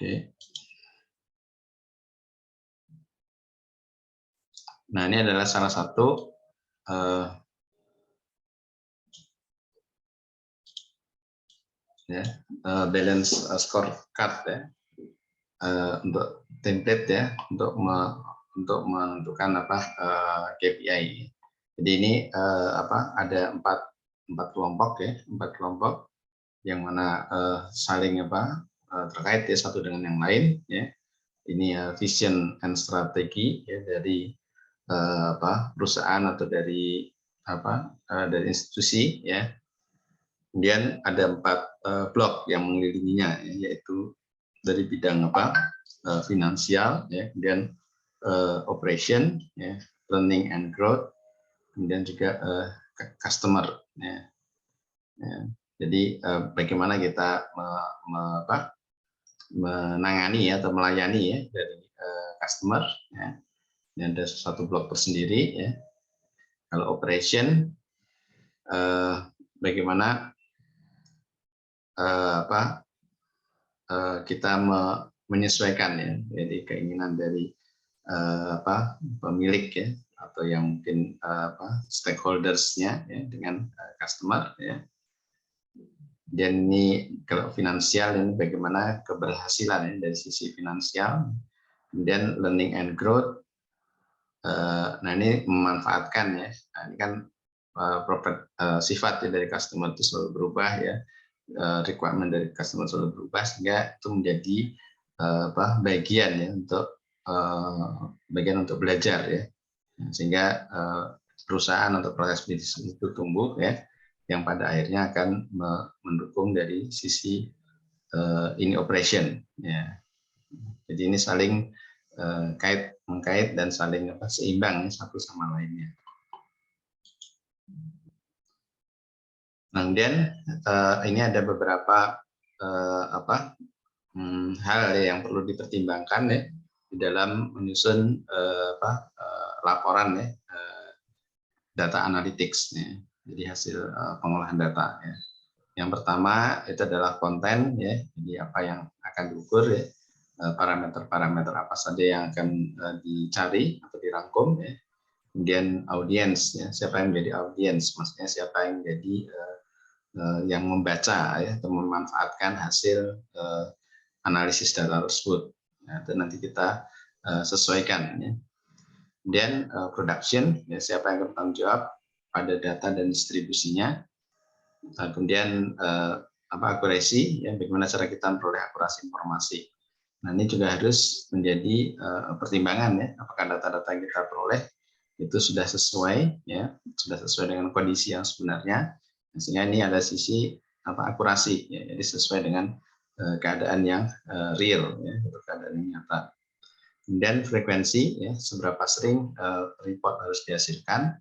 Oke. Nah, ini adalah salah satu balance scorecard ya, untuk template ya, untuk menentukan KPI. Jadi ini ada empat kelompok ya, empat kelompok yang mana saling terkait ya satu dengan yang lain ya. Ini vision and strategi ya dari perusahaan atau dari dari institusi ya. Kemudian ada 4 blok yang mengelilinginya ya, yaitu dari bidang finansial ya, kemudian operation ya, learning and growth, kemudian juga customer ya. Ya. Jadi bagaimana kita menangani atau melayani ya dari customer ya. Ini ada satu blok tersendiri ya. Kalau operation bagaimana kita menyesuaikan ya, jadi keinginan dari pemilik ya atau yang mungkin stakeholders-nya ya, dengan customer ya. Dan ini kalau finansial ini bagaimana keberhasilan ya, dari sisi finansial. Kemudian learning and growth. Nah ini memanfaatkan ya. Nah, ini kan sifat ya, dari customer itu selalu berubah ya. Requirement dari customer selalu berubah sehingga itu menjadi bagian ya untuk belajar ya, sehingga perusahaan atau proses bisnis itu tumbuh ya, yang pada akhirnya akan mendukung dari sisi ini operation ya. Jadi ini saling mengkait dan saling seimbang satu sama lainnya. Kemudian ini ada beberapa hal yang perlu dipertimbangkan ya di dalam menyusun laporan ya, data analytics ya. Jadi hasil pengolahan data ya. Yang pertama itu adalah konten ya, jadi apa yang akan diukur ya, parameter-parameter apa saja yang akan dicari atau dirangkum ya. Kemudian audiens ya, siapa yang menjadi audiens, maksudnya siapa yang menjadi yang membaca ya atau memanfaatkan hasil analisis data tersebut. Nah, itu nanti kita sesuaikan ya. Kemudian production ya, siapa yang bertanggung jawab pada data dan distribusinya. Kemudian akurasi ya, bagaimana cara kita memperoleh akurasi informasi. Nah, ini juga harus menjadi pertimbangan ya, apakah data-data yang kita peroleh itu sudah sesuai ya, sudah sesuai dengan kondisi yang sebenarnya. Sehingga ini ada sisi akurasi ya, jadi sesuai dengan keadaan yang real ya, keadaan yang nyata. Kemudian frekuensi ya, seberapa sering report harus dihasilkan.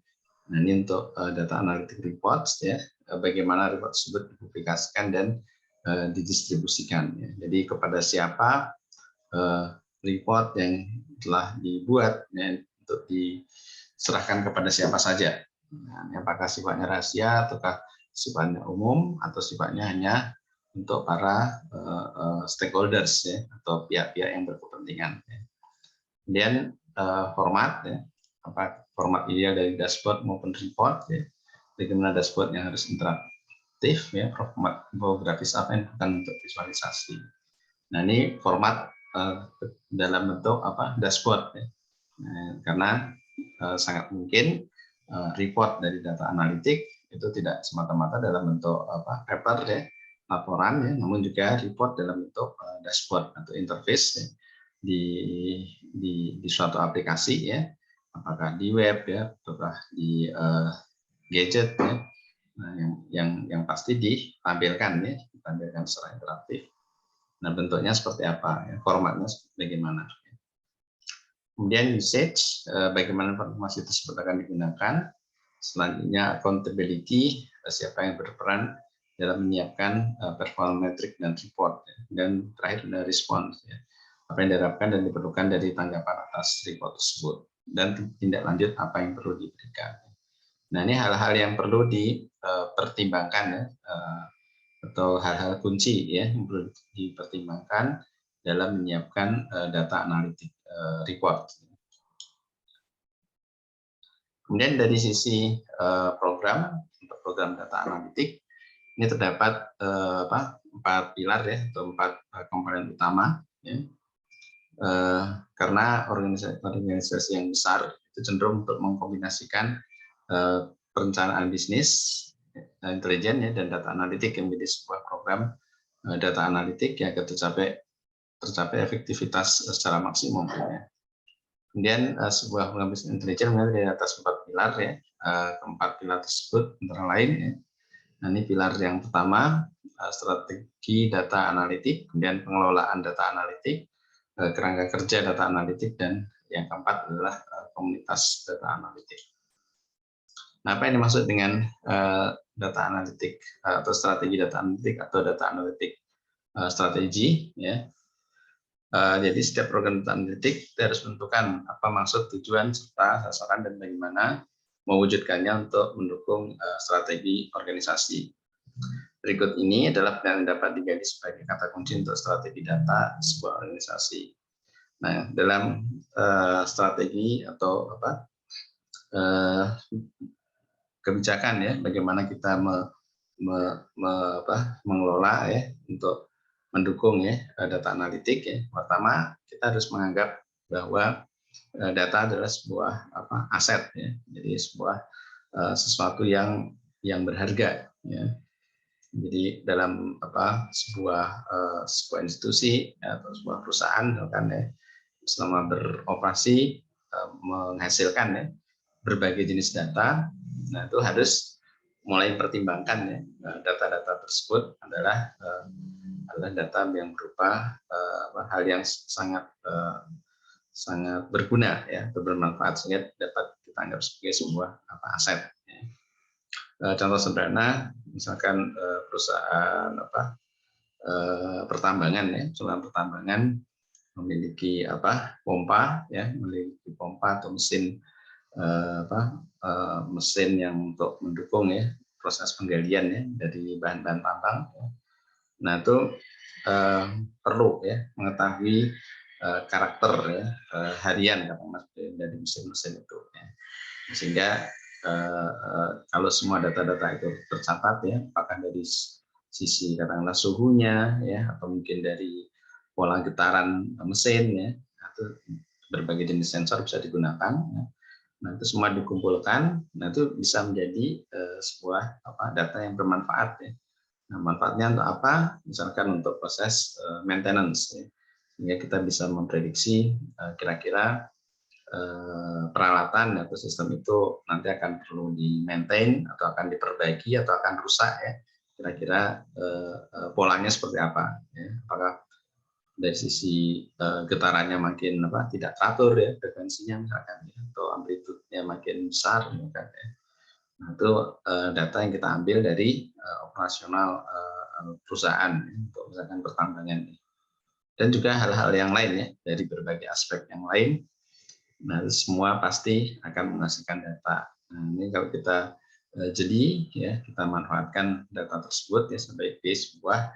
Nah, ini untuk data analytic reports ya, bagaimana report tersebut dipublikasikan dan didistribusikan ya. Jadi kepada siapa report yang telah dibuat ya, untuk diserahkan kepada siapa saja. Nah, apakah sifatnya rahasia ataukah sifatnya umum atau sifatnya hanya untuk para stakeholders ya, atau pihak-pihak yang berkepentingan ya. Kemudian format ya, apa format ideal dari dashboard maupun report ya, bagaimana dashboard yang harus interaktif ya, format infografis apa yang bukan untuk visualisasi. Nah, ini format dalam bentuk dashboard ya. Nah, karena sangat mungkin report dari data analitik itu tidak semata-mata dalam bentuk paper ya, laporan ya, namun juga report dalam bentuk dashboard atau interface ya, di suatu aplikasi ya, apakah di web ya, ataukah di gadget ya. Nah, yang pasti ditampilkan ya, ditampilkan secara interaktif. Nah, bentuknya seperti apa ya, formatnya bagaimana. Kemudian usage, bagaimana informasi tersebut akan digunakan. Selanjutnya accountability, siapa yang berperan dalam menyiapkan performance metric dan report. Dan terakhir ada response, ya, apa yang diharapkan dan diperlukan dari tanggapan atas report tersebut. Dan tindak lanjut apa yang perlu diberikan. Nah, ini hal-hal yang perlu dipertimbangkan ya, atau hal-hal kunci ya yang perlu dipertimbangkan dalam menyiapkan data analitik report. Kemudian dari sisi program, untuk program data analitik, ini terdapat 4 pilar ya, atau 4 komponen utama. Ya. Karena organisasi yang besar itu cenderung untuk mengkombinasikan perencanaan bisnis, intelijen ya, dan data analitik yang menjadi sebuah program data analitik yang akan tercapai efektivitas secara maksimum. Ya. Kemudian sebuah program bisnis intelijen mengenai di atas 4 pilar ya. Keempat pilar tersebut antara lain ya. Nah, ini pilar yang pertama, strategi data analitik, kemudian pengelolaan data analitik, kerangka kerja data analitik, dan yang keempat adalah komunitas data analitik. Nah, apa yang dimaksud dengan data analitik atau strategi data analitik atau data analitik strategi ya? Jadi setiap program data analitik kita harus menentukan apa maksud, tujuan, serta sasaran, dan bagaimana mewujudkannya untuk mendukung strategi organisasi. Berikut ini adalah yang dapat digali sebagai kata kunci untuk strategi data sebuah organisasi. Nah, dalam strategi atau kebijakan ya, bagaimana kita mengelola ya untuk mendukung ya data analitik ya. Pertama, kita harus menganggap bahwa data adalah sebuah aset ya. Jadi sebuah sesuatu yang berharga ya. Jadi dalam sebuah institusi ya, atau sebuah perusahaan misalkan ya, selama beroperasi menghasilkan ya berbagai jenis data, nah itu harus mulai pertimbangkan ya data-data tersebut adalah data yang berupa hal yang sangat berguna ya, bermanfaat, sehingga dapat kita anggap sebagai sebuah aset. Ya. Contoh sederhana, misalkan perusahaan pertambangan ya, perusahaan pertambangan memiliki pompa ya, memiliki pompa atau mesin mesin yang untuk mendukung ya proses penggalian ya dari bahan-bahan tambang. Ya. Nah itu perlu ya mengetahui karakter ya harian dari mesin-mesin itu. Ya. Sehingga kalau semua data-data itu tercatat ya, apakah dari sisi katakanlah suhunya ya, atau mungkin dari pola getaran mesin ya, itu berbagai jenis sensor bisa digunakan. Ya. Nah itu semua dikumpulkan, nah itu bisa menjadi sebuah data yang bermanfaat ya. Nah manfaatnya untuk apa? Misalkan untuk proses maintenance ya. Sehingga kita bisa memprediksi kira-kira peralatan atau sistem itu nanti akan perlu di-maintain atau akan diperbaiki atau akan rusak ya. Kira-kira polanya seperti apa ya. Apakah dari sisi getarannya makin tidak teratur ya frekuensinya misalkan ya, atau amplitudenya makin besar misalkan ya. Nah, itu data yang kita ambil dari operasional perusahaan ya, untuk misalkan pertambangan ya. Dan juga hal-hal yang lain ya dari berbagai aspek yang lain. Nah, semua pasti akan menghasilkan data. Nah, ini kalau kita jeli ya, kita manfaatkan data tersebut ya sebagai sebuah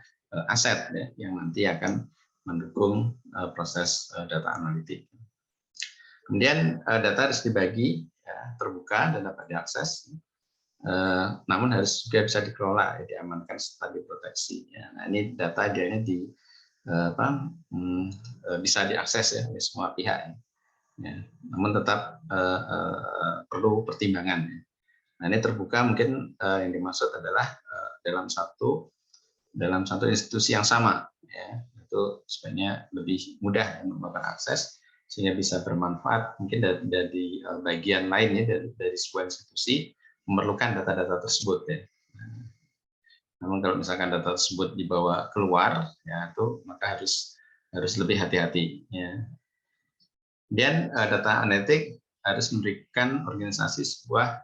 aset ya yang nanti akan mendukung proses data analitik. Kemudian data harus dibagi ya, terbuka dan dapat diakses. Namun harus juga bisa dikelola, ya, diamankan serta diproteksi. Ya. Nah, ini data idealnya bisa diakses ya oleh semua pihak. Ya. Namun tetap perlu pertimbangan. Ya. Nah, ini terbuka mungkin yang dimaksud adalah dalam satu institusi yang sama. Ya. Itu sebenarnya lebih mudah untuk mendapatkan akses sehingga bisa bermanfaat mungkin dari bagian lain ya dari sebuah institusi memerlukan data-data tersebut ya. Namun kalau misalkan data tersebut dibawa keluar ya itu maka harus lebih hati-hati ya. Dan data analitik harus memberikan organisasi sebuah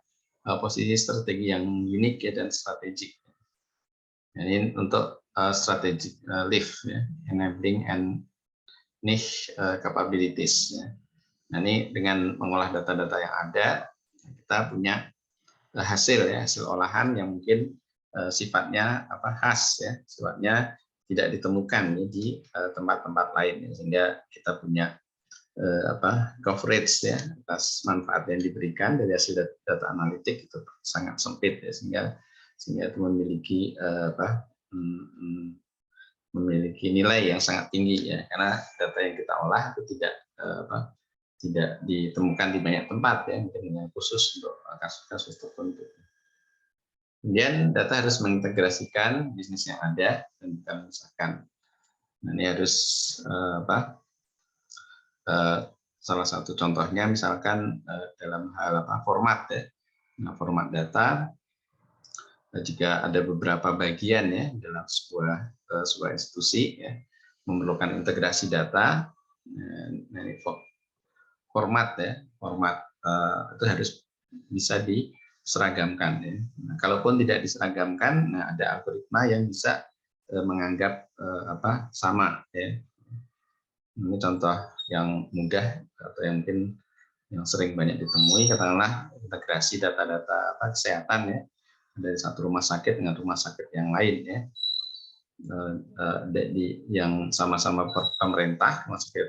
posisi strategi yang unik ya dan strategik. Ini untuk strategic lift ya, enabling and niche capabilities ya. Nah, ini dengan mengolah data-data yang ada kita punya hasil olahan yang mungkin sifatnya khas ya, sifatnya tidak ditemukan nih di tempat-tempat lain, ya, sehingga kita punya coverage ya atas manfaat yang diberikan dari hasil data analitik itu sangat sempit, ya, sehingga itu memiliki nilai yang sangat tinggi, ya, karena data yang kita olah itu tidak ditemukan di banyak tempat, ya, mungkin yang khusus untuk kasus-kasus tertentu. Kemudian data harus mengintegrasikan bisnis yang ada dan kita memisahkan. Nah, ini harus salah satu contohnya misalkan dalam hal format, ya. Nah, format data jika ada beberapa bagian, ya, dalam sebuah institusi, ya, memerlukan integrasi data. Nah, ini format, ya, format itu harus bisa diseragamkan, ya. Nah, kalaupun tidak diseragamkan, nah, ada algoritma yang bisa menganggap sama, ya. Ini contoh yang mudah atau yang mungkin yang sering banyak ditemui, katakanlah integrasi data-data kesehatan, ya, dari satu rumah sakit dengan rumah sakit yang lain, ya, yang sama-sama pemerintah, rumah sakit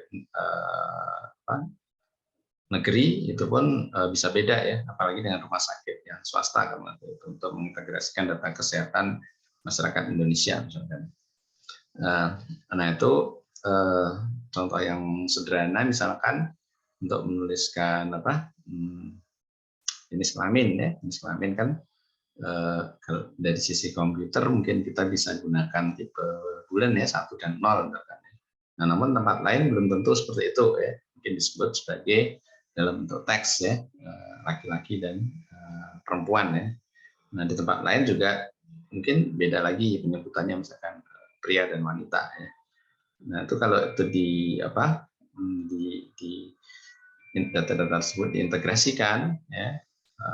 negeri itu pun bisa beda, ya, apalagi dengan rumah sakit yang swasta, untuk mengintegrasikan data kesehatan masyarakat Indonesia misalkan. Nah, itu contoh yang sederhana, misalkan untuk menuliskan jenis kelamin, ya, jenis kelamin kan kalau dari sisi komputer mungkin kita bisa gunakan tipe bulan, ya, 1 dan 0 misalkan. Nah, namun tempat lain belum tentu seperti itu, ya, mungkin disebut sebagai dalam bentuk teks, ya, laki-laki dan perempuan, ya. Nah, di tempat lain juga mungkin beda lagi penyebutannya, misalkan pria dan wanita, ya. Nah, itu kalau itu di data-data tersebut diintegrasikan, ya,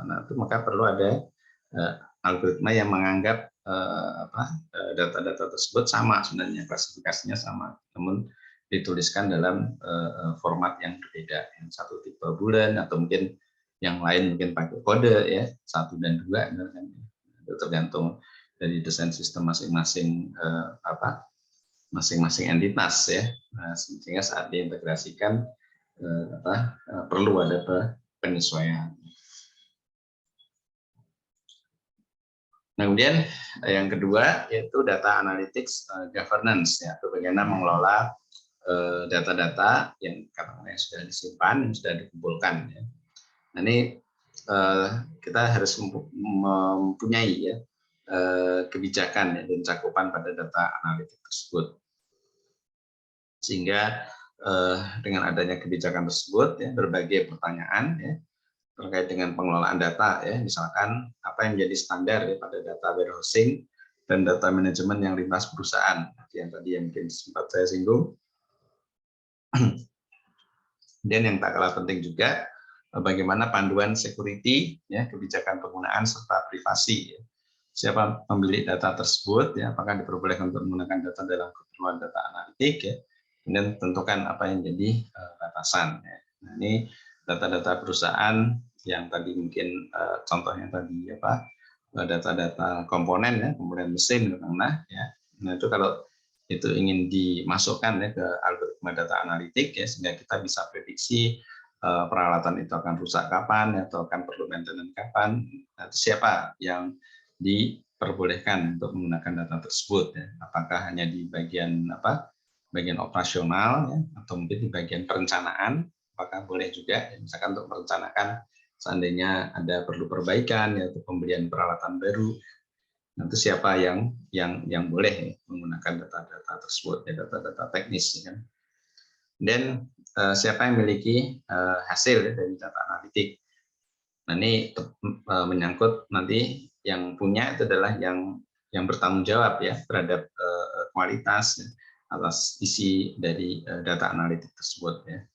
nah, itu maka perlu ada algoritma yang menganggap data-data tersebut sama, sebenarnya klasifikasinya sama, namun dituliskan dalam format yang berbeda, yang satu tipe bulan atau mungkin yang lain mungkin pakai kode, ya, 1 dan 2, itu tergantung dari desain sistem masing-masing masing-masing entitas, ya. Nah, sehingga saat diintegrasikan perlu ada penyesuaian. Nah, kemudian yang kedua yaitu data analytics governance, ya, atau bagaimana mengelola data-data yang sudah disimpan, yang sudah dikumpulkan, ya. Nah, ini kita harus mempunyai, ya, kebijakan, ya, dan cakupan pada data analitik tersebut, sehingga dengan adanya kebijakan tersebut, ya, berbagai pertanyaan, ya, terkait dengan pengelolaan data, ya, misalkan apa yang menjadi standar, ya, pada data warehousing dan data manajemen yang lintas perusahaan, yang tadi yang mungkin sempat saya singgung. Dan yang tak kalah penting juga bagaimana panduan security, ya, kebijakan penggunaan serta privasi, ya. Siapa pemilik data tersebut, ya, apakah diperbolehkan untuk menggunakan data dalam keperluan data analitik, ya, kemudian tentukan apa yang jadi batasan, ya. Nah, ini data-data perusahaan yang tadi mungkin contohnya tadi data-data komponen, ya, komponen mesin, ya. Nah, itu kalau itu ingin dimasukkan, ya, ke algoritma data analitik, ya, sehingga kita bisa prediksi peralatan itu akan rusak kapan, ya, atau akan perlu maintenance kapan. Nah, siapa yang diperbolehkan untuk menggunakan data tersebut, ya. Apakah hanya di bagian bagian operasional, ya, atau mungkin di bagian perencanaan, apakah boleh juga, ya, misalkan untuk merencanakan seandainya ada perlu perbaikan, yaitu pembelian peralatan baru. Nanti siapa yang boleh, ya, menggunakan data-data tersebut, ya, data-data teknis, ya. Dan siapa yang memiliki hasil, ya, dari data analitik. Nah, ini menyangkut nanti yang punya itu adalah yang bertanggung jawab, ya, terhadap kualitas, ya, atas isi dari data analitik tersebut, ya.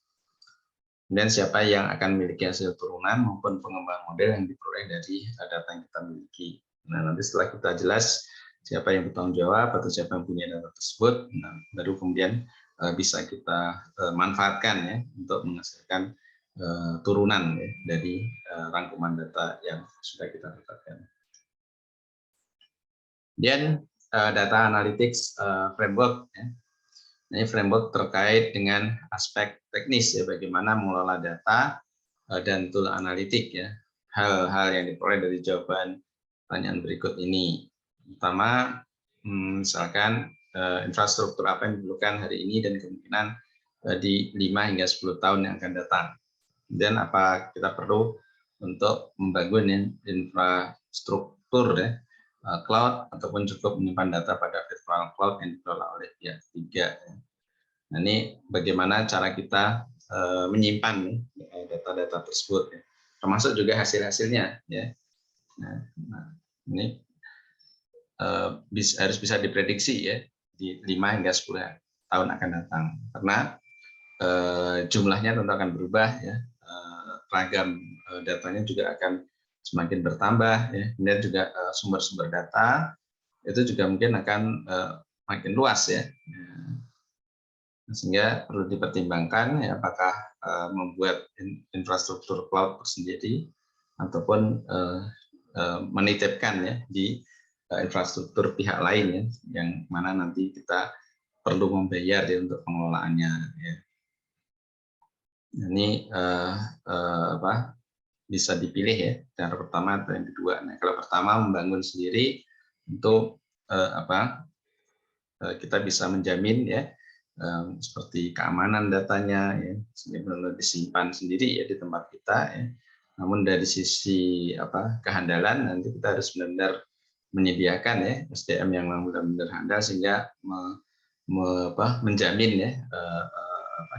Dan siapa yang akan memiliki hasil turunan maupun pengembangan model yang diperoleh dari data yang kita miliki. Nah, nanti setelah kita jelas siapa yang bertanggung jawab atau siapa yang punya data tersebut, nah, baru kemudian bisa kita manfaatkan, ya, untuk menghasilkan turunan, ya, dari rangkuman data yang sudah kita dapatkan. Dan data analytics framework. Ya. Ini framework terkait dengan aspek teknis ya, bagaimana mengelola data dan tool analitik ya. Hal-hal yang diperoleh dari jawaban pertanyaan berikut ini. Pertama, misalkan infrastruktur apa yang diperlukan hari ini dan kemungkinan di 5 hingga 10 tahun yang akan datang. Dan apa kita perlu untuk membangun infrastruktur ya, cloud ataupun cukup menyimpan data pada virtual cloud yang dikelola oleh pihak ketiga. Nah, ini bagaimana cara kita menyimpan data-data tersebut, ya. Termasuk juga hasil-hasilnya. Ya. Nah, ini harus bisa diprediksi ya di 5 hingga 10 tahun akan datang. Karena jumlahnya tentu akan berubah ya. Ragam datanya juga akan semakin bertambah ya. Kemudian juga sumber-sumber data itu juga mungkin akan makin luas ya. Sehingga perlu dipertimbangkan ya, apakah membuat infrastruktur cloud tersendiri ataupun menitipkan ya di infrastruktur pihak lain ya, yang mana nanti kita perlu membayar ya untuk pengelolaannya ya. Ini bisa dipilih ya, cara pertama atau yang kedua. Nah, kalau pertama membangun sendiri untuk kita bisa menjamin ya seperti keamanan datanya ya, benar-benar disimpan sendiri ya di tempat kita ya. Namun dari sisi kehandalan nanti kita harus benar-benar menyediakan ya SDM yang benar-benar handal sehingga menjamin ya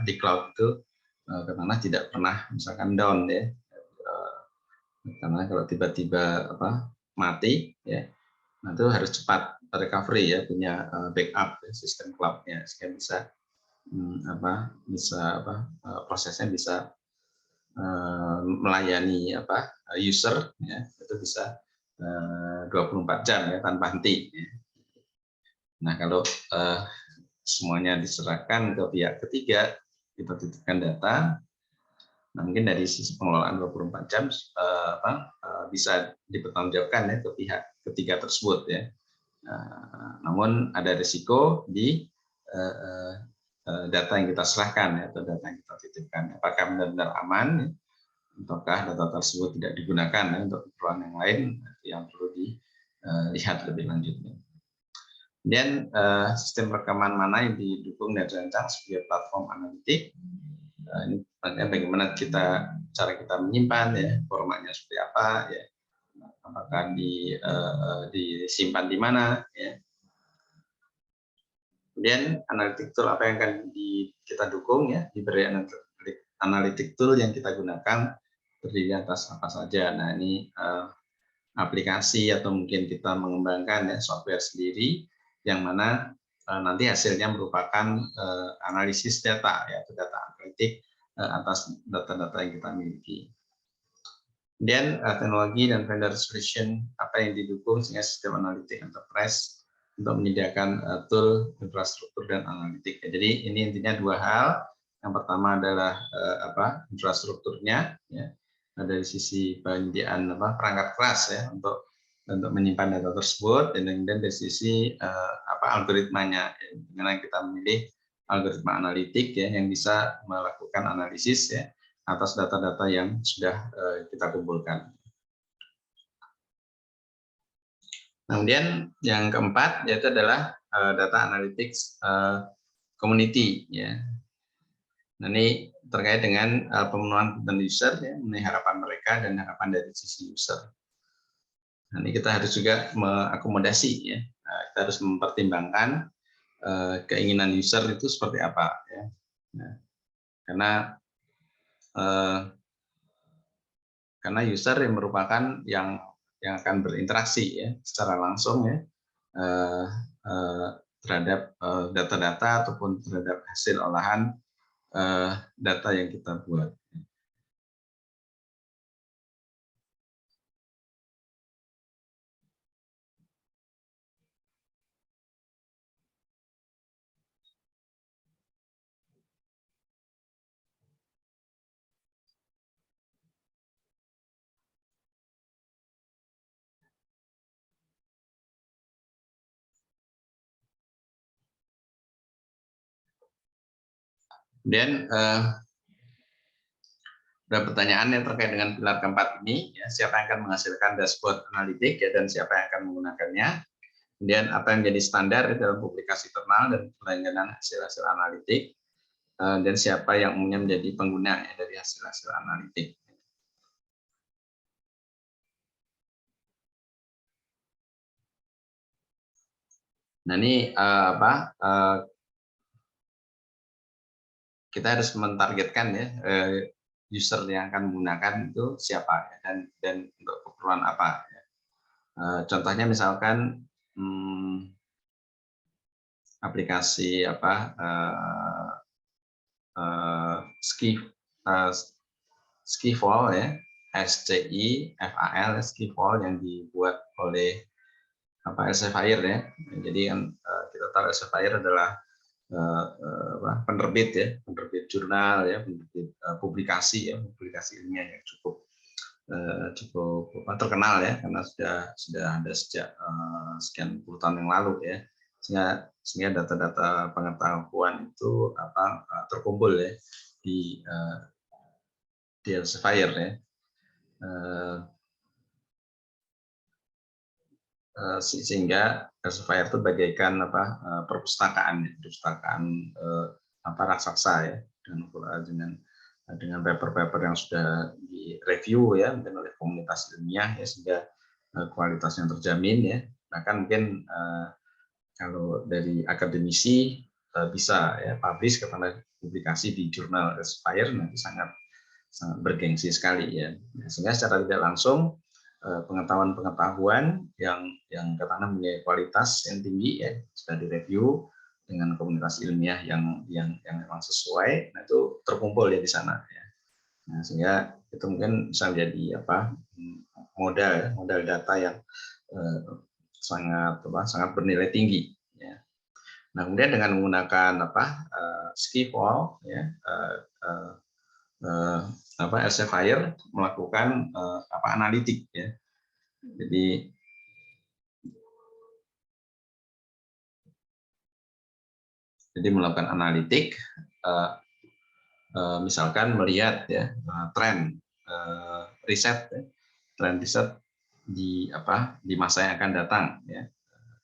di cloud itu karena tidak pernah misalkan down ya, karena kalau tiba-tiba mati ya, nah itu harus cepat recovery ya, punya backup ya, sistem cloudnya sehingga bisa prosesnya bisa melayani user ya, itu bisa 24 jam ya tanpa henti ya. Nah kalau semuanya diserahkan ke pihak ketiga, kita titipkan data. Nah, mungkin dari sisi pengelolaan 24 jam bisa dipertanggungjawabkan ya ke pihak ketiga tersebut ya. Namun ada risiko di data yang kita serahkan ya, atau data yang kita titipkan. Apakah benar-benar aman ya, ataukah data tersebut tidak digunakan ya, untuk keperluan yang lain yang perlu dilihat lebih lanjut. Kemudian sistem rekaman mana yang didukung dan dirancang sebagai platform analitik. Ini bagaimana cara kita menyimpan ya, formatnya seperti apa ya, apakah disimpan di mana ya. Kemudian analitik tool apa yang akan kita dukung ya, diberi analitik tool yang kita gunakan terdiri atas apa saja. Nah ini aplikasi atau mungkin kita mengembangkan ya software sendiri yang mana nanti hasilnya merupakan analisis data ya, data analitik atas data-data yang kita miliki. Kemudian teknologi dan vendor solution apa yang didukung sehingga sistem analitik enterprise untuk menyediakan tool infrastruktur dan analitik. Jadi ini intinya dua hal. Yang pertama adalah infrastrukturnya ya, dari sisi penyediaan perangkat keras ya untuk menyimpan data tersebut, dan dari sisi algoritmanya, dengan kita memilih algoritma analitik ya yang bisa melakukan analisis ya atas data-data yang sudah kita kumpulkan. Kemudian yang keempat yaitu adalah data analytics community ya. Nah, ini terkait dengan pemenuhan kebutuhan user ya, mengenai harapan mereka dan harapan dari sisi user. Nah, ini kita harus juga mengakomodasi ya. Nah, kita harus mempertimbangkan keinginan user itu seperti apa ya. Nah, karena user yang merupakan yang akan berinteraksi ya secara langsung ya terhadap data-data ataupun terhadap hasil olahan data yang kita buat. Kemudian ada pertanyaan yang terkait dengan pilar keempat ini, ya, siapa yang akan menghasilkan dashboard analitik ya, dan siapa yang akan menggunakannya. Kemudian apa yang menjadi standar dalam publikasi internal dan pelanggaran hasil-hasil analitik, dan siapa yang umumnya menjadi pengguna ya, dari hasil-hasil analitik. Nah ini kita harus mentargetkan ya user yang akan menggunakan itu siapa ya, dan untuk keperluan apa. Ya. Contohnya misalkan aplikasi Skifall ya, SCIFAL Skifall yang dibuat oleh Elsevier ya. Jadi kan kita tahu Elsevier adalah penerbit ya, penerbit jurnal ya, penerbit publikasi ya, publikasi ilmiah yang cukup terkenal ya, karena sudah ada sejak sekian puluh tahun yang lalu ya, sehingga data-data pengetahuan itu terkumpul ya di Elsevier ya. Sehingga Elsevier itu bagaikan perpustakaan raksasa ya, dengan paper-paper yang sudah direview ya mungkin oleh komunitas ilmiah ya, sehingga kualitasnya terjamin ya. Bahkan mungkin kalau dari akademisi bisa ya publish katakanlah publikasi di jurnal Elsevier, nanti sangat bergengsi sekali ya. Sehingga secara tidak langsung pengetahuan yang katakanlah punya kualitas yang tinggi ya, sudah direview dengan komunitas ilmiah yang memang sesuai, nah itu terkumpul ya di sana ya. Nah, sehingga itu mungkin bisa menjadi modal data yang sangat bernilai tinggi ya. Nah, kemudian dengan menggunakan Skifall ya, Elsevier melakukan analitik ya. Jadi melakukan analitik, misalkan melihat ya tren riset ya, tren riset di masa yang akan datang ya.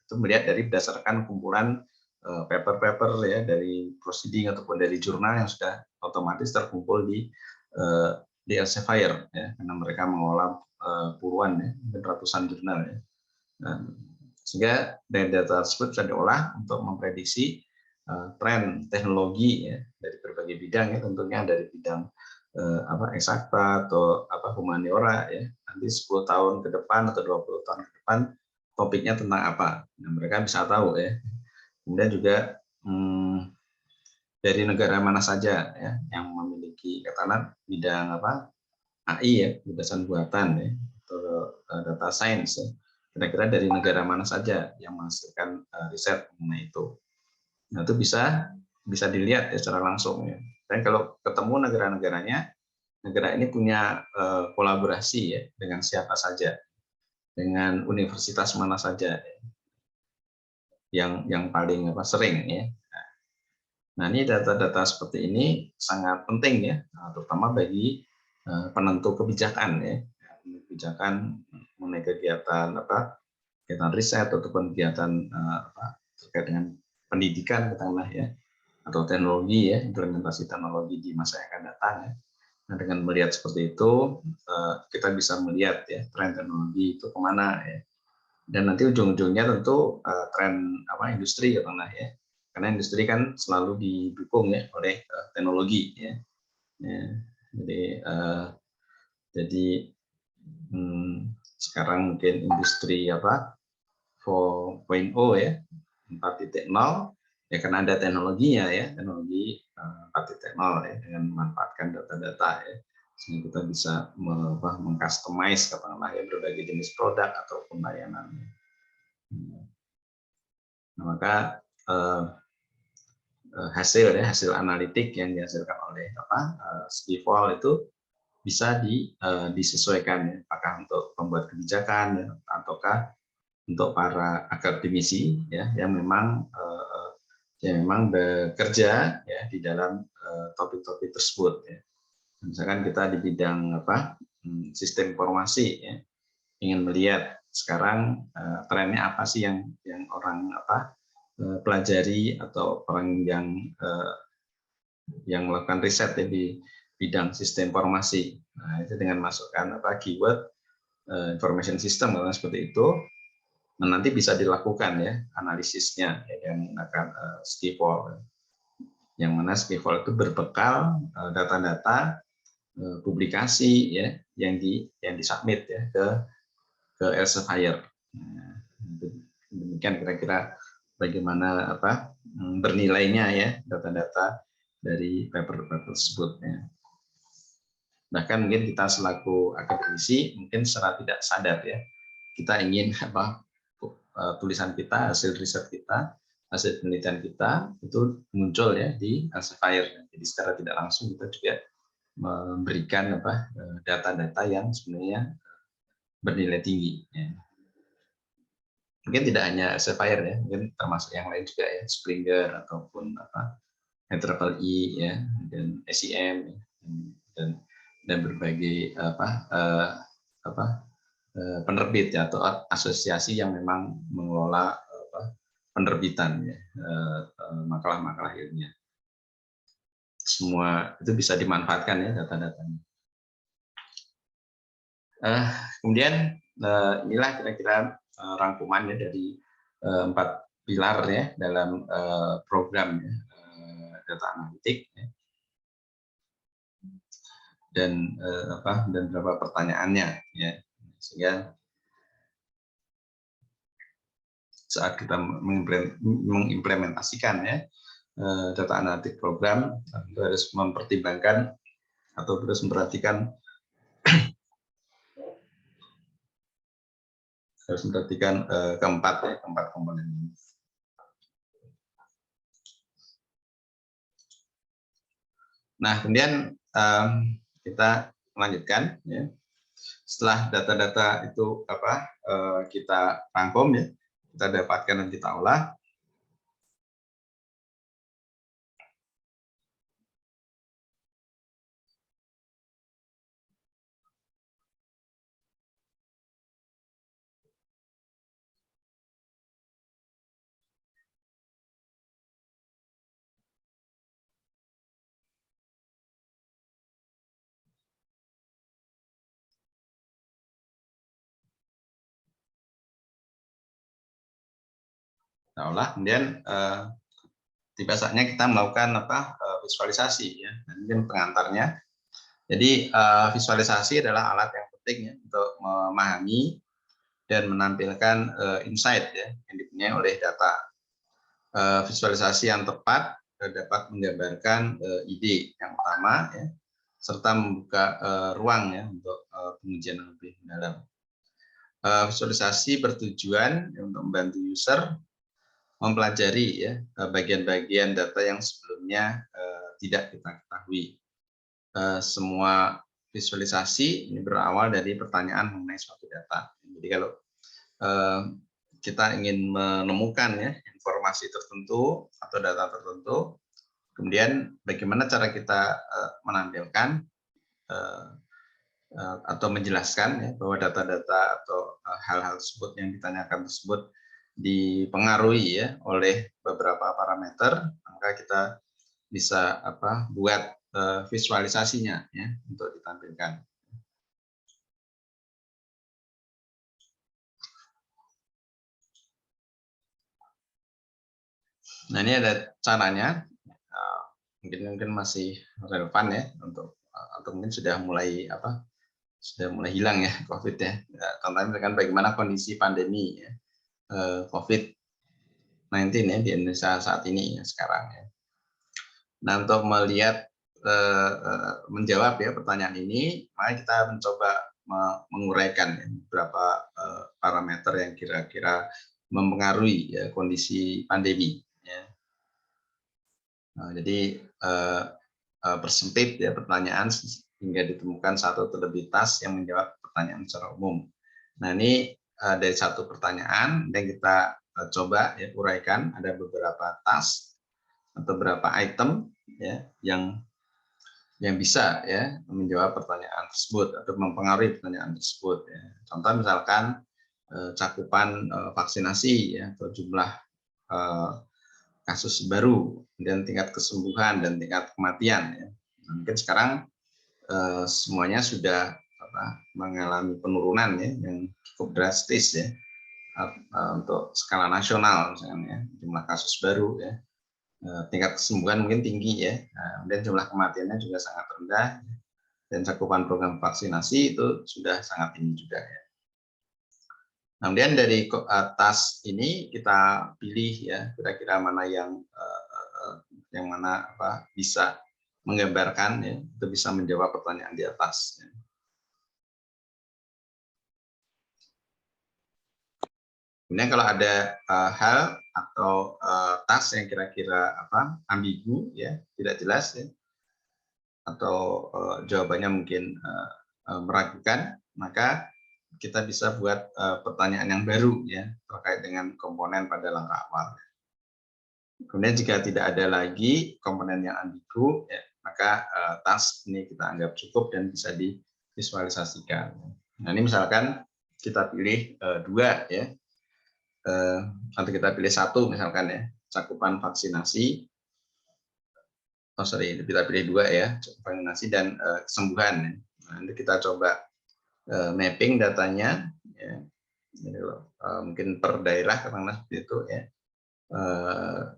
Itu melihat dari berdasarkan kumpulan paper-paper ya dari proceeding ataupun dari jurnal yang sudah otomatis terkumpul di Elsevier ya, karena mereka mengolah puluhan ya, ratusan jurnal ya. Sehingga dari data tersebut bisa diolah untuk memprediksi tren teknologi ya, dari berbagai bidang ya, tentunya dari bidang eksakta atau humaniora ya, nanti 10 tahun ke depan atau 20 tahun ke depan topiknya tentang apa. Nah, mereka bisa tahu ya. Kemudian juga dari negara mana saja ya yang memiliki katakanlah bidang AI ya, kecerdasan buatan ya, atau data science ya. Kira-kira dari negara mana saja yang menghasilkan riset mengenai itu. Nah, itu bisa dilihat ya secara langsung ya. Dan kalau ketemu negara-negaranya, negara ini punya kolaborasi ya dengan siapa saja, dengan universitas mana saja yang paling sering ya. Nah, ini data-data seperti ini sangat penting ya, terutama bagi penentu kebijakan ya, kebijakan mengenai kegiatan kegiatan riset ataupun kegiatan terkait dengan pendidikan katakanlah ya, atau teknologi ya, implementasi teknologi di masa yang akan datang ya. Nah, dengan melihat seperti itu kita bisa melihat ya tren teknologi itu kemana ya, dan nanti ujung-ujungnya tentu tren industri katakanlah ya, karena industri kan selalu didukung ya oleh teknologi ya. Jadi sekarang mungkin industri 4.0 ya, 4.0 ya, karena ada teknologinya ya, teknologi 4.0 ya, dengan memanfaatkan data-data ya, sehingga kita bisa mengcustomize katakanlah ya berbagai jenis produk ataupun layanan. Nah, maka hasil analitik yang dihasilkan oleh Skifall itu bisa disesuaikan ya, apakah untuk pembuat kebijakan ya, ataukah untuk para akademisi ya yang memang yang memang bekerja ya di dalam topik-topik tersebut ya. Misalkan kita di bidang sistem informasi ya, ingin melihat sekarang trennya apa sih yang orang pelajari atau orang yang melakukan riset ya di bidang sistem informasi. Nah, itu dengan masukkan keyword information system kalau seperti itu, nah, nanti bisa dilakukan ya analisisnya ya, yang menggunakan Skiffle. Yang mana Skiffle itu berbekal data-data publikasi ya yang disubmit ya ke Elsevier. Nah, demikian kira-kira bagaimana bernilainya ya data-data dari paper tersebut ya. Bahkan mungkin kita selaku akademisi mungkin secara tidak sadar ya kita ingin tulisan kita, hasil riset kita, hasil penelitian kita itu muncul ya di Elsevier. Jadi secara tidak langsung kita juga memberikan data-data yang sebenarnya bernilai tinggi. Ya. Mungkin tidak hanya Elsevier ya, mungkin termasuk yang lain juga ya, Springer ataupun IEEE ya, dan SIM ya, dan berbagai penerbit ya, atau asosiasi yang memang mengelola penerbitan ya, makalah-makalah ilmiah. Semua itu bisa dimanfaatkan ya data-datanya. Kemudian inilah kira-kira rangkumannya dari 4 pilar ya dalam program ya, data analitik ya. Dan berapa pertanyaannya ya, sehingga saat kita mengimplementasikan ya data analitik program harus mempertimbangkan atau harus memperhatikan keempat komponen ini. Nah, kemudian kita melanjutkan ya. Setelah data-data itu kita rangkum ya, kita dapatkan dan kita olah. Kita olah, kemudian tiba saatnya kita melakukan visualisasi ya. Dan mungkin pengantarnya. Jadi visualisasi adalah alat yang penting ya untuk memahami dan menampilkan insight ya yang dipunyai oleh data. Visualisasi yang tepat dapat menggambarkan ide yang utama ya, serta membuka ruang ya untuk pengujian yang lebih mendalam. Visualisasi bertujuan untuk membantu user mempelajari ya bagian-bagian data yang sebelumnya tidak kita ketahui. Semua visualisasi ini berawal dari pertanyaan mengenai suatu data. Jadi kalau kita ingin menemukan ya informasi tertentu atau data tertentu, kemudian bagaimana cara kita menampilkan atau menjelaskan ya bahwa data-data atau hal-hal tersebut yang ditanyakan tersebut dipengaruhi ya oleh beberapa parameter, maka kita bisa buat visualisasinya ya untuk ditampilkan. Nah, ini ada caranya, mungkin masih relevan ya untuk atau mungkin sudah mulai hilang ya COVID ya. Contohnya misalkan bagaimana kondisi pandemi ya, COVID-19 ya di Indonesia saat ini ya sekarang ya. Nah, untuk melihat menjawab ya pertanyaan ini, maka kita mencoba menguraikan ya, beberapa parameter yang kira-kira mempengaruhi ya, kondisi pandemi. Ya. Nah, jadi persempit ya pertanyaan hingga ditemukan satu terlebih task yang menjawab pertanyaan secara umum. Nah, ini dari satu pertanyaan yang kita coba ya uraikan ada beberapa task atau berapa item ya yang bisa ya menjawab pertanyaan tersebut atau mempengaruhi pertanyaan tersebut ya. Contoh misalkan cakupan vaksinasi ya, atau jumlah kasus baru, dan tingkat kesembuhan dan tingkat kematian ya. Nah, mungkin sekarang semuanya sudah mengalami penurunan ya yang cukup drastis ya, untuk skala nasional misalnya ya, jumlah kasus baru ya, tingkat kesembuhan mungkin tinggi ya, kemudian jumlah kematiannya juga sangat rendah, dan cakupan program vaksinasi itu sudah sangat tinggi juga ya. Kemudian dari atas ini kita pilih ya kira-kira mana yang mana bisa menggambarkan ya, itu bisa menjawab pertanyaan di atas. Ya. Kemudian kalau ada hal atau task yang kira-kira ambigu ya, tidak jelas ya, atau jawabannya mungkin meragukan, maka kita bisa buat pertanyaan yang baru ya terkait dengan komponen pada langkah awal. Kemudian jika tidak ada lagi komponen yang ambigu, ya, maka task ini kita anggap cukup dan bisa divisualisasikan. Nah ini misalkan kita pilih 2 ya, atau kita pilih 1 misalkan ya, cakupan vaksinasi. Oh sorry, kita pilih 2 ya, cakupan vaksinasi dan kesembuhan. Ya. Nah, nanti kita coba mapping datanya, ya. Jadi, mungkin per daerah karena seperti itu ya.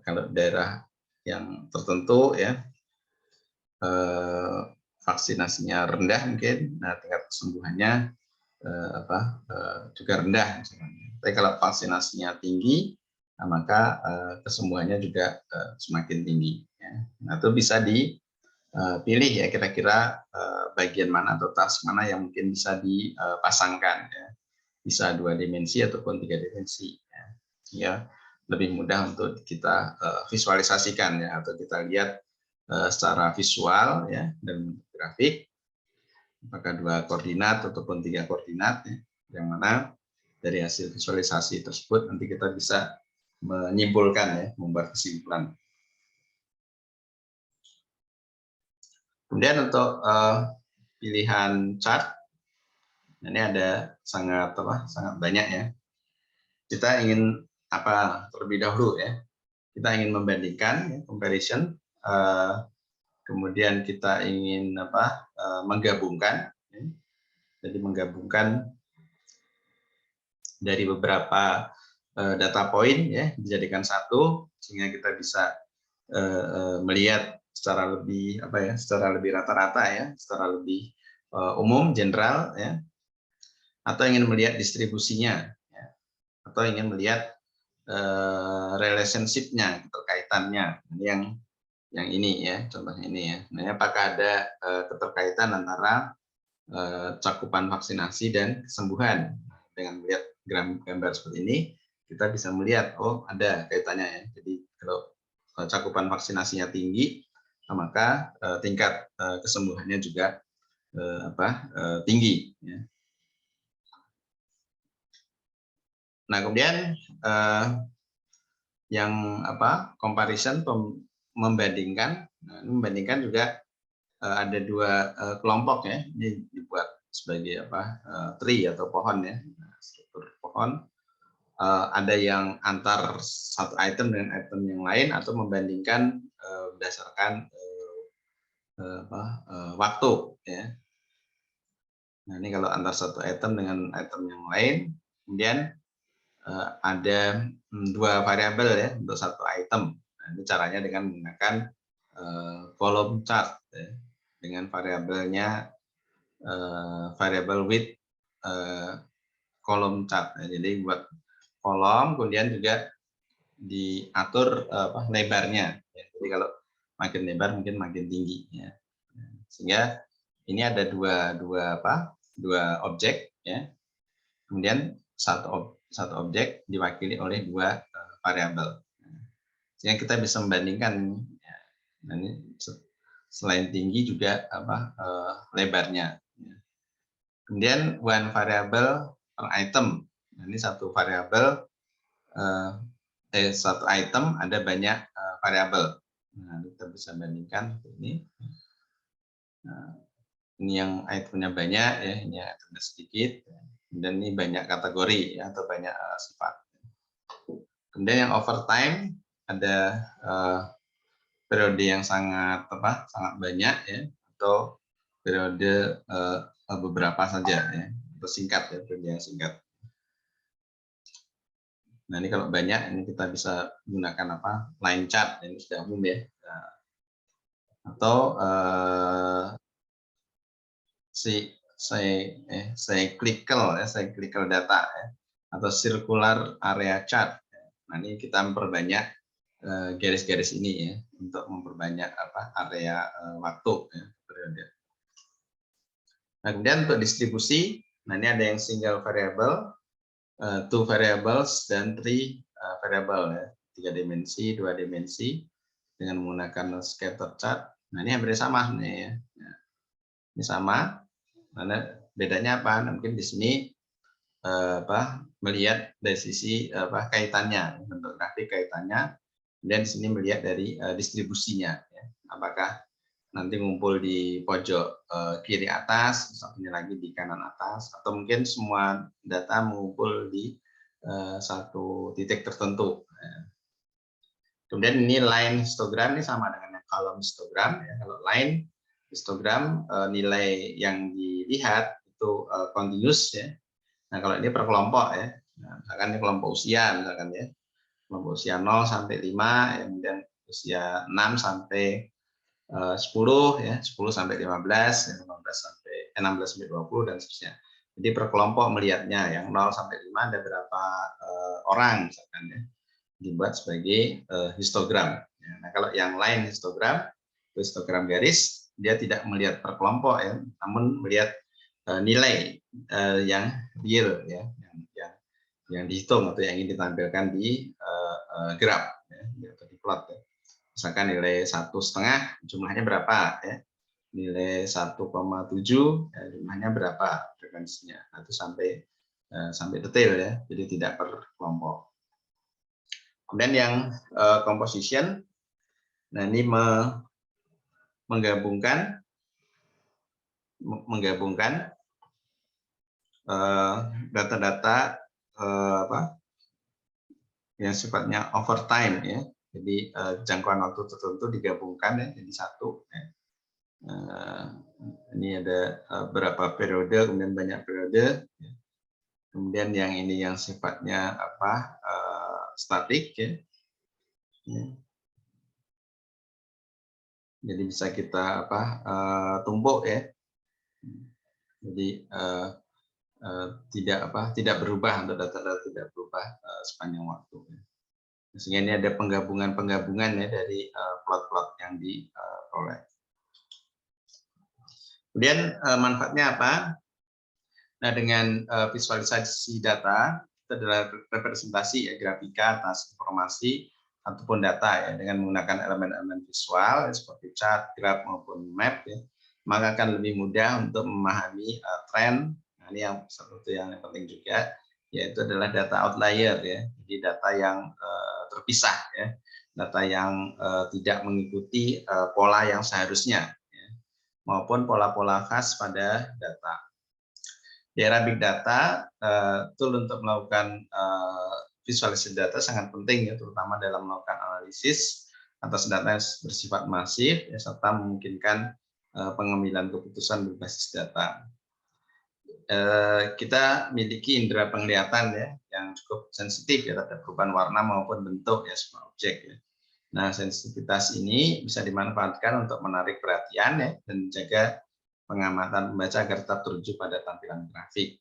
Kalau daerah yang tertentu ya vaksinasinya rendah mungkin, nah tingkat kesembuhannya juga rendah misalnya. Tapi kalau vaksinasinya tinggi, nah, maka kesembuhannya juga semakin tinggi. Ya. Nah itu bisa dipilih ya kira-kira bagian mana atau task mana yang mungkin bisa dipasangkan ya. Bisa 2 dimensi ataupun 3 dimensi ya, lebih mudah untuk kita visualisasikan ya, atau kita lihat secara visual ya dan grafik apakah 2 koordinat ataupun 3 koordinat ya, yang mana dari hasil visualisasi tersebut nanti kita bisa menyimpulkan ya, membuat kesimpulan. Kemudian untuk pilihan chart ini ada sangat banyak ya. Kita ingin terlebih dahulu ya, kita ingin membandingkan ya, comparison, kemudian kita ingin menggabungkan ya. Jadi menggabungkan dari beberapa data point ya dijadikan satu sehingga kita bisa melihat secara lebih secara lebih rata-rata ya, secara lebih umum general ya, atau ingin melihat distribusinya ya, atau ingin melihat relationship-nya, keterkaitannya. Yang ini ya, contohnya ini ya. Nah, apakah ada keterkaitan antara cakupan vaksinasi dan kesembuhan? Dengan melihat gambar seperti ini, kita bisa melihat ada kaitannya ya. Jadi kalau cakupan vaksinasinya tinggi, maka tingkat kesembuhannya juga tinggi. Ya. Nah kemudian yang comparison membandingkan, membandingkan juga ada 2 kelompok ya, ini dibuat sebagai tree atau pohon ya, struktur pohon. Ada yang antar satu item dengan item yang lain atau membandingkan berdasarkan waktu ya. Nah ini kalau antar satu item dengan item yang lain, kemudian ada 2 variabel ya untuk satu item. Nah, ini caranya dengan menggunakan column chart ya, dengan variabelnya variable width column chart. Ya. Jadi buat kolom, kemudian juga diatur lebarnya. Ya. Jadi kalau makin lebar mungkin makin tinggi. Ya. Sehingga ini ada dua objek ya. Kemudian satu objek diwakili oleh 2 variabel. Sehingga kita bisa membandingkan ya. Nah, ini selain tinggi juga lebarnya. Kemudian one variable per item. Nah, ini satu variabel satu item ada banyak variabel. Nah, kita bisa bandingkan ini. Nah, ini yang itemnya banyak ya, ini itemnya sedikit, dan ini banyak kategori ya, atau banyak sifat. Kemudian yang overtime ada periode yang sangat sangat banyak ya, atau periode beberapa saja ya, atau singkat ya, periode yang singkat. Nah ini kalau banyak ini kita bisa gunakan line chart, ini sudah umum ya, atau cyclical data ya, atau circular area chart. Nah ini kita memperbanyak garis-garis ini ya, untuk memperbanyak area waktu ya, periode. Nah kemudian untuk distribusi, nah ini ada yang single variable, two variables, dan three variable ya, 3 dimensi, 2 dimensi dengan menggunakan scatter chart. Nah ini hampir sama nih ya. Nah, ini sama. Nah, bedanya apa? Nah, mungkin di sini melihat dari sisi kaitannya, bentuk grafik kaitannya, dan di sini melihat dari distribusinya ya. Apakah nanti ngumpul di pojok kiri atas, ini lagi di kanan atas, atau mungkin semua data mengumpul di satu titik tertentu. Kemudian ini line histogram, ini sama dengan yang column histogram. Ya. Kalau line histogram, nilai yang dilihat itu continuous ya. Nah kalau ini per kelompok ya, nah, misalkan ini kelompok usia misalkan ya, kelompok usia 0 sampai 5, kemudian usia 6 sampai 10 ya, 10 sampai 15, 15 sampai 16 sampai 20 dan seterusnya. Jadi per kelompok melihatnya yang 0 sampai 5 ada berapa orang misalkan ya, dibuat sebagai histogram. Nah kalau yang lain histogram garis, dia tidak melihat per kelompok ya, namun melihat nilai yang real ya, yang dihitung atau yang ingin ditampilkan di graf ya, atau di plot ya. Misalkan nilai 1,5 jumlahnya berapa ya, nilai 1,7 ya, jumlahnya berapa frekuensinya, itu sampai detail ya, jadi tidak per kelompok. Kemudian yang composition, nah ini menggabungkan data-data yang sifatnya overtime ya, jadi jangkauan waktu tertentu digabungkan ya jadi satu ya. Ini ada berapa periode, kemudian banyak periode ya. Kemudian yang ini yang sifatnya statik ya. Jadi bisa kita tumpuk ya, jadi tidak berubah, untuk data-data tidak berubah sepanjang waktu. Sehingga ini ada penggabungan ya dari plot-plot yang diperoleh. Kemudian manfaatnya apa? Nah dengan visualisasi data itu adalah representasi ya, grafika atas informasi ataupun data ya, dengan menggunakan elemen-elemen visual ya, seperti chart, graf maupun map ya, maka akan lebih mudah untuk memahami tren. Nah, ini yang satu yang penting juga, yaitu adalah data outlier ya, jadi data yang terpisah ya, data yang tidak mengikuti pola yang seharusnya ya, maupun pola-pola khas pada data. Di era big data, tool untuk melakukan visualisasi data sangat penting ya, terutama dalam melakukan analisis atas data yang bersifat masif ya, serta memungkinkan pengambilan keputusan berbasis data. Kita miliki indera penglihatan ya yang cukup sensitif ya terhadap perubahan warna maupun bentuk ya sebuah objek ya. Nah, sensitivitas ini bisa dimanfaatkan untuk menarik perhatian ya, dan menjaga pengamatan pembaca agar tetap teruju pada tampilan grafik.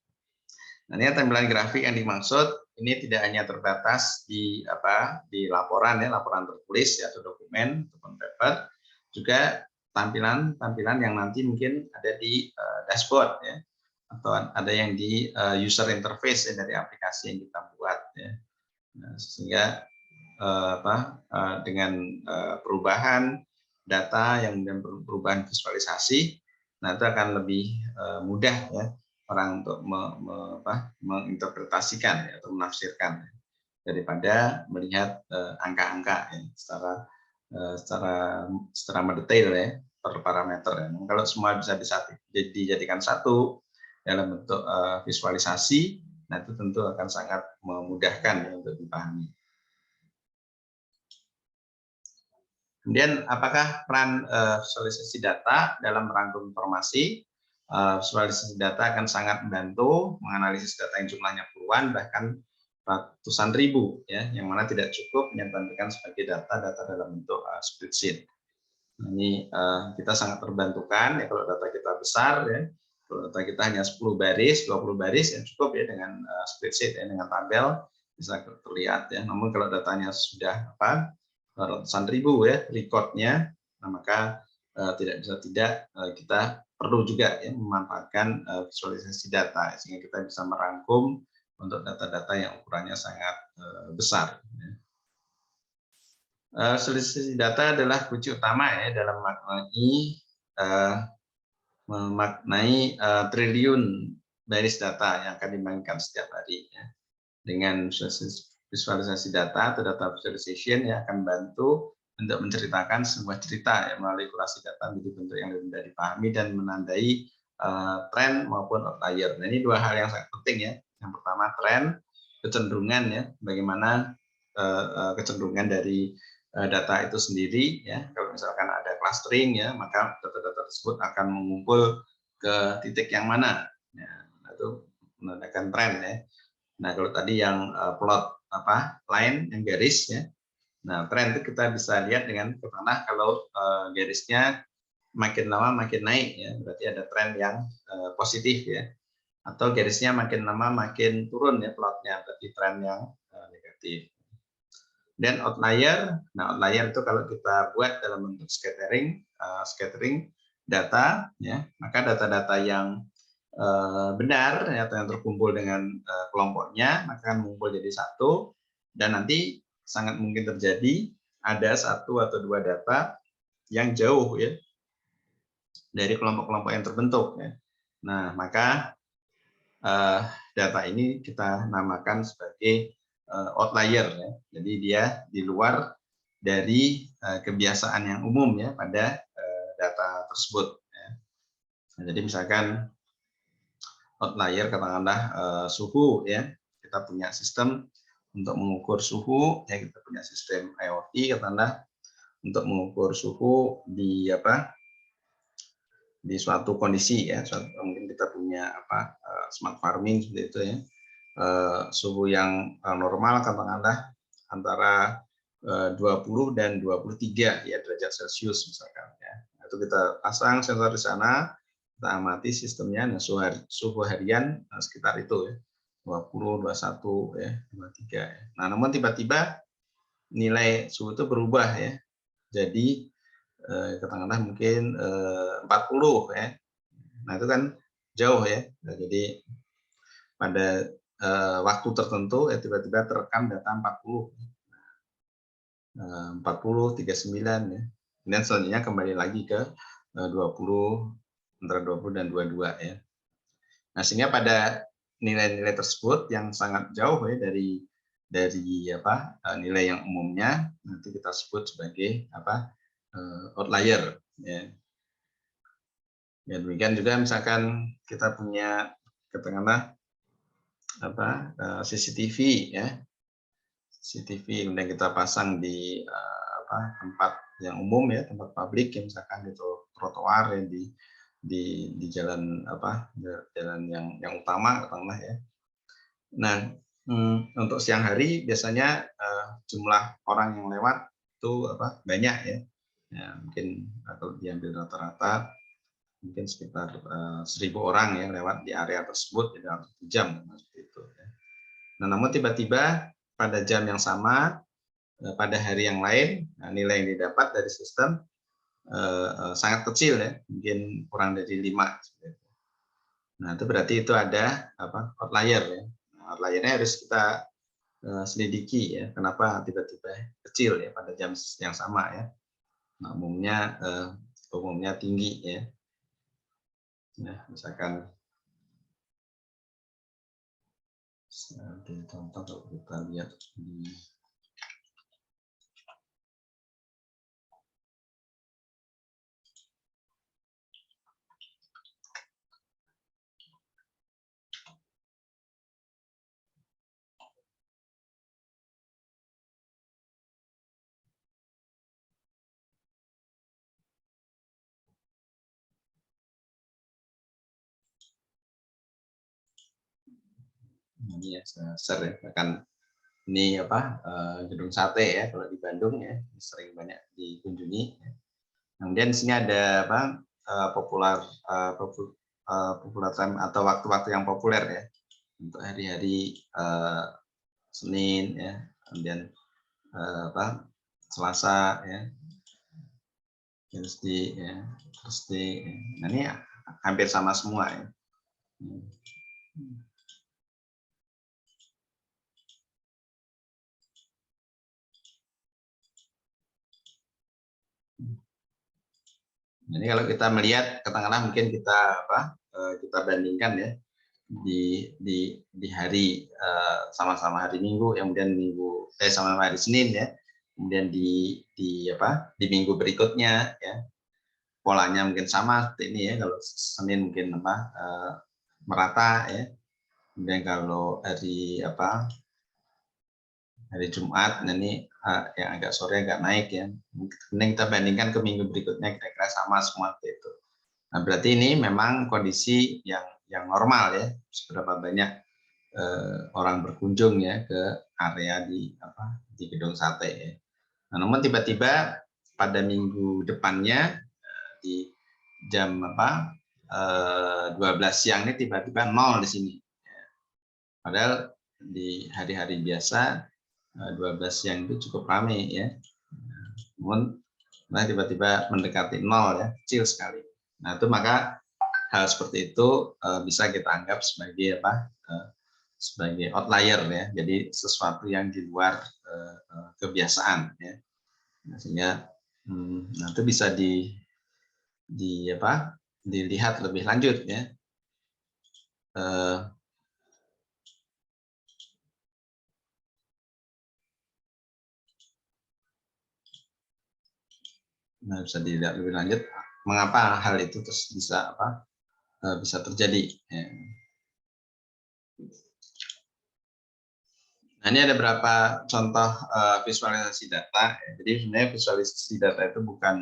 Nah, ini tampilan grafik yang dimaksud ini tidak hanya terbatas di laporan ya, laporan tertulis ya, atau dokumen ataupun paper, juga tampilan yang nanti mungkin ada di dashboard ya, atau ada yang di user interface ya, dari aplikasi yang kita buat ya. Nah, sehingga dengan perubahan data yang perubahan visualisasi, nah itu akan lebih mudah ya orang untuk menginterpretasikan ya, atau menafsirkan daripada melihat angka-angka ya, secara secara mendetail ya, per parameter ya. Kalau semua bisa dijadikan satu dalam bentuk visualisasi, nah itu tentu akan sangat memudahkan ya, untuk dipahami. Kemudian apakah peran visualisasi data dalam merangkum informasi? Visualisasi data akan sangat membantu menganalisis data yang jumlahnya puluhan bahkan ratusan ribu ya, yang mana tidak cukup menyatakan sebagai data dalam bentuk spreadsheet. Ini kita sangat terbantukan ya kalau data kita besar ya. Kalau data kita hanya 10 baris, 20 baris ya cukup ya dengan spreadsheet ya, dengan tabel bisa terlihat ya. Namun kalau datanya sudah ratusan ribu ya recordnya, nah maka tidak bisa tidak kita perlu juga ya memanfaatkan visualisasi data sehingga kita bisa merangkum untuk data-data yang ukurannya sangat besar. Visualisasi data adalah kunci utama ya dalam memaknai triliun baris data yang akan dimainkan setiap hari ya. Dengan visualisasi data atau data visualization yang akan bantu untuk menceritakan sebuah cerita ya, melalui kurasi data menjadi bentuk yang lebih mudah dipahami dan menandai tren maupun outlier. Nah, ini dua hal yang sangat penting ya. Yang pertama tren, kecenderungan ya, bagaimana kecenderungan dari data itu sendiri ya. Kalau misalkan ada clustering ya, maka data-data tersebut akan mengumpul ke titik yang mana. Ya, itu menandakan tren ya. Nah, kalau tadi yang plot line yang garis ya. Nah, tren itu kita bisa lihat dengan katakanlah kalau garisnya makin lama makin naik ya, berarti ada tren yang positif ya. Atau garisnya makin lama makin turun ya plotnya, berarti tren yang negatif. Dan outlier, nah outlier itu kalau kita buat dalam bentuk scattering data ya, maka data-data yang benar atau yang terkumpul dengan kelompoknya maka akan mengumpul jadi satu, dan nanti sangat mungkin terjadi ada satu atau dua data yang jauh ya dari kelompok-kelompok yang terbentuk ya. Nah maka data ini kita namakan sebagai outlier ya. Jadi dia di luar dari kebiasaan yang umum ya pada data tersebut ya. Nah, jadi misalkan outlier katakanlah suhu ya, kita punya sistem untuk mengukur suhu ya, kita punya sistem IoT katakanlah untuk mengukur suhu di di suatu kondisi ya, mungkin kita punya smart farming seperti itu ya, suhu yang normal katakanlah antara 20 dan 23 ya derajat Celcius misalkan ya. Itu kita pasang sensor di sana, kita amati sistemnya, nah suhu harian sekitar itu ya, 20, 21 ya, 23 ya. Nah, namun tiba-tiba nilai suhu itu berubah ya. Jadi katakanlah mungkin 40 ya. Nah, itu kan jauh ya. Nah, jadi pada waktu tertentu ya tiba-tiba terekam data 40. 40, 39 ya. Dan selanjutnya kembali lagi ke 20, antara 20 dan 22 ya. Nah, sehingga pada nilai-nilai tersebut yang sangat jauh ya dari nilai yang umumnya nanti kita sebut sebagai outlier ya. Ya, demikian juga misalkan kita punya katakanlah CCTV ya. CCTV kemudian kita pasang di tempat yang umum ya, tempat publik ya, misalkan di trotoar ya, di jalan jalan yang utama katakanlah ya. Nah, untuk siang hari biasanya jumlah orang yang lewat itu banyak ya. Ya, mungkin kalau diambil rata-rata mungkin sekitar 1.000 orang yang lewat di area tersebut dalam 1 jam seperti itu ya. Nah, namun tiba-tiba pada jam yang sama pada hari yang lain nilai yang didapat dari sistem sangat kecil ya, mungkin kurang dari 5. Nah, itu berarti itu ada outlier ya. Nah, outliernya harus kita selidiki ya, kenapa tiba-tiba kecil ya pada jam yang sama ya. Nah, umumnya tinggi ya. Nah, misalkan contoh kalau kita lihat di ini ya, share ya. Bahkan ini apa gedung sate ya kalau di Bandung ya, sering banyak dikunjungi. Kemudian di sini ada apa popular time atau waktu-waktu yang populer ya untuk hari-hari Senin ya, kemudian apa Selasa ya, Tuesday ya, Thursday. Nah ini hampir sama semua ya. Jadi kalau kita melihat katakanlah mungkin kita kita bandingkan ya di hari sama-sama hari Minggu, kemudian sama hari Senin ya, kemudian di minggu berikutnya ya polanya mungkin sama seperti ini ya. Kalau Senin mungkin merata ya, kemudian kalau hari hari Jumat, nah ini yang agak sore agak naik ya. Kemudian kita bandingkan ke minggu berikutnya kira-kira sama semua itu. Nah berarti ini memang kondisi yang normal ya. Seberapa banyak orang berkunjung ya ke area di gedung sate ya. Nah, namun tiba-tiba pada minggu depannya di jam 12 siang ini tiba-tiba nol di sini. Padahal di hari-hari biasa 12 siang itu cukup ramai ya. Namun tiba-tiba mendekati nol ya, kecil sekali. Nah, itu maka hal seperti itu bisa kita anggap sebagai sebagai outlier ya. Jadi sesuatu yang di luar kebiasaan ya. Sehingga itu bisa dilihat lebih lanjut ya. Nah, bisa dilihat lebih lanjut mengapa hal itu terus bisa bisa terjadi ya. Nah, ini ada beberapa contoh visualisasi data. Jadi sebenarnya visualisasi data itu bukan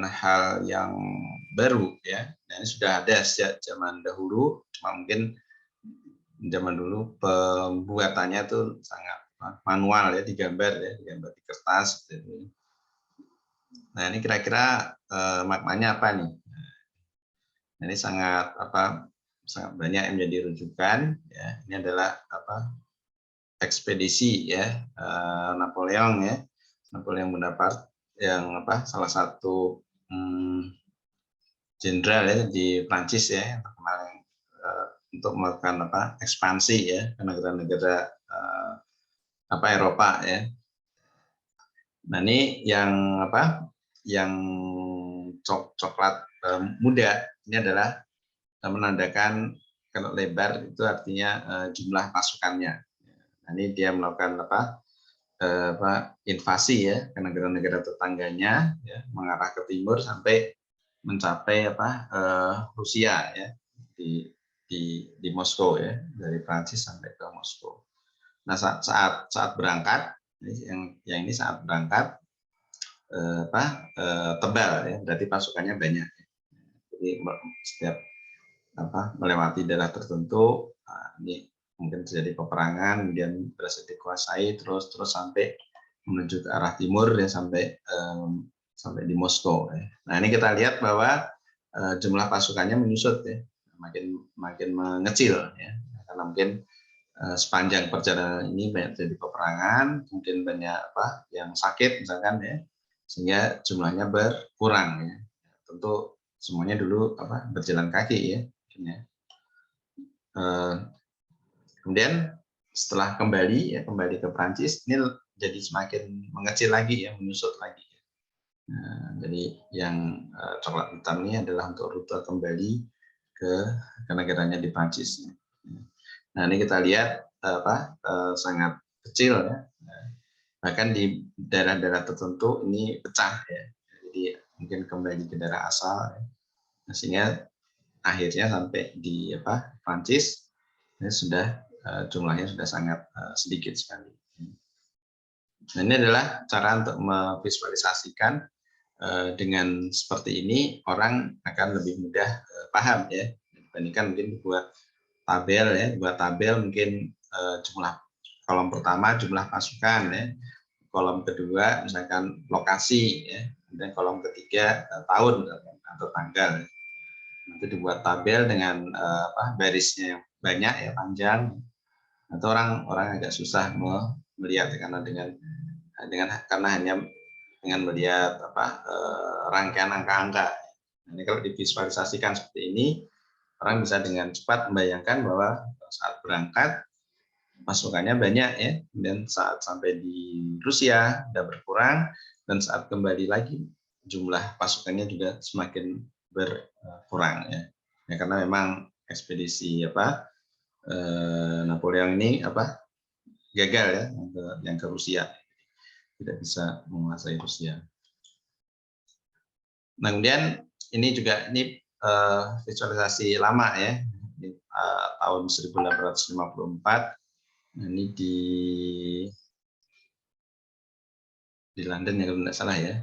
hal yang baru ya. Nah, ini sudah ada sejak zaman dahulu, cuma mungkin zaman dulu pembuatannya itu sangat manual ya, digambar di kertas. Gitu. Nah, ini kira-kira maknanya apa nih? Nah, ini sangat banyak yang menjadi rujukan ya. Ini adalah ekspedisi ya Napoleon ya. Napoleon Bonaparte yang salah satu jenderal ya di Prancis ya yang terkenal untuk melakukan ekspansi ya ke negara-negara Eropa ya. Nah, ini yang coklat muda ini adalah menandakan kalau lebar itu artinya jumlah pasukannya. Nah, ini dia melakukan invasi ya ke negara-negara tetangganya ya, mengarah ke timur sampai mencapai Rusia ya di Moskow ya, dari Prancis sampai ke Moskow. Nah, saat berangkat yang ini saat berangkat tebal ya, berarti pasukannya banyak. Jadi setiap melewati daerah tertentu, ini mungkin terjadi peperangan, kemudian berhasil dikuasai terus sampai menuju ke arah timur ya sampai di Moskow. Ya. Nah, ini kita lihat bahwa jumlah pasukannya menyusut ya, makin mengecil ya, karena mungkin sepanjang perjalanan ini banyak terjadi peperangan, mungkin banyak yang sakit misalkan ya, sehingga jumlahnya berkurang ya. Tentu semuanya dulu berjalan kaki ya. Kemudian setelah kembali ke Prancis, ini jadi semakin mengecil lagi ya, menyusut lagi. Nah, jadi yang coklat hitam ini adalah untuk rute kembali ke negaranya di Prancis. Nah, ini kita lihat sangat kecil ya. Bahkan di daerah-daerah tertentu ini pecah ya. Jadi mungkin kembali ke daerah asal ya. Nah, sehingga akhirnya sampai di Prancis ini sudah jumlahnya sudah sangat sedikit sekali. Nah, ini adalah cara untuk memvisualisasikan dengan seperti ini orang akan lebih mudah paham ya dibandingkan mungkin dibuat tabel ya, buat tabel mungkin jumlah kolom pertama jumlah pasukan ya, kolom kedua misalkan lokasi ya, dan kolom ketiga tahun atau tanggal. Nanti dibuat tabel dengan barisnya yang banyak ya, panjang. Atau orang agak susah melihat karena karena hanya dengan melihat rangkaian angka-angka. Ini kalau divisualisasikan seperti ini, orang bisa dengan cepat membayangkan bahwa saat berangkat pasukannya banyak ya, dan saat sampai di Rusia sudah berkurang, dan saat kembali lagi jumlah pasukannya juga semakin berkurang ya. Karena memang ekspedisi Napoleon ini gagal ya, yang ke Rusia, tidak bisa menguasai Rusia. Nah, kemudian ini visualisasi lama ya, tahun 1854. Nah, ini di London ya kalau tidak salah ya,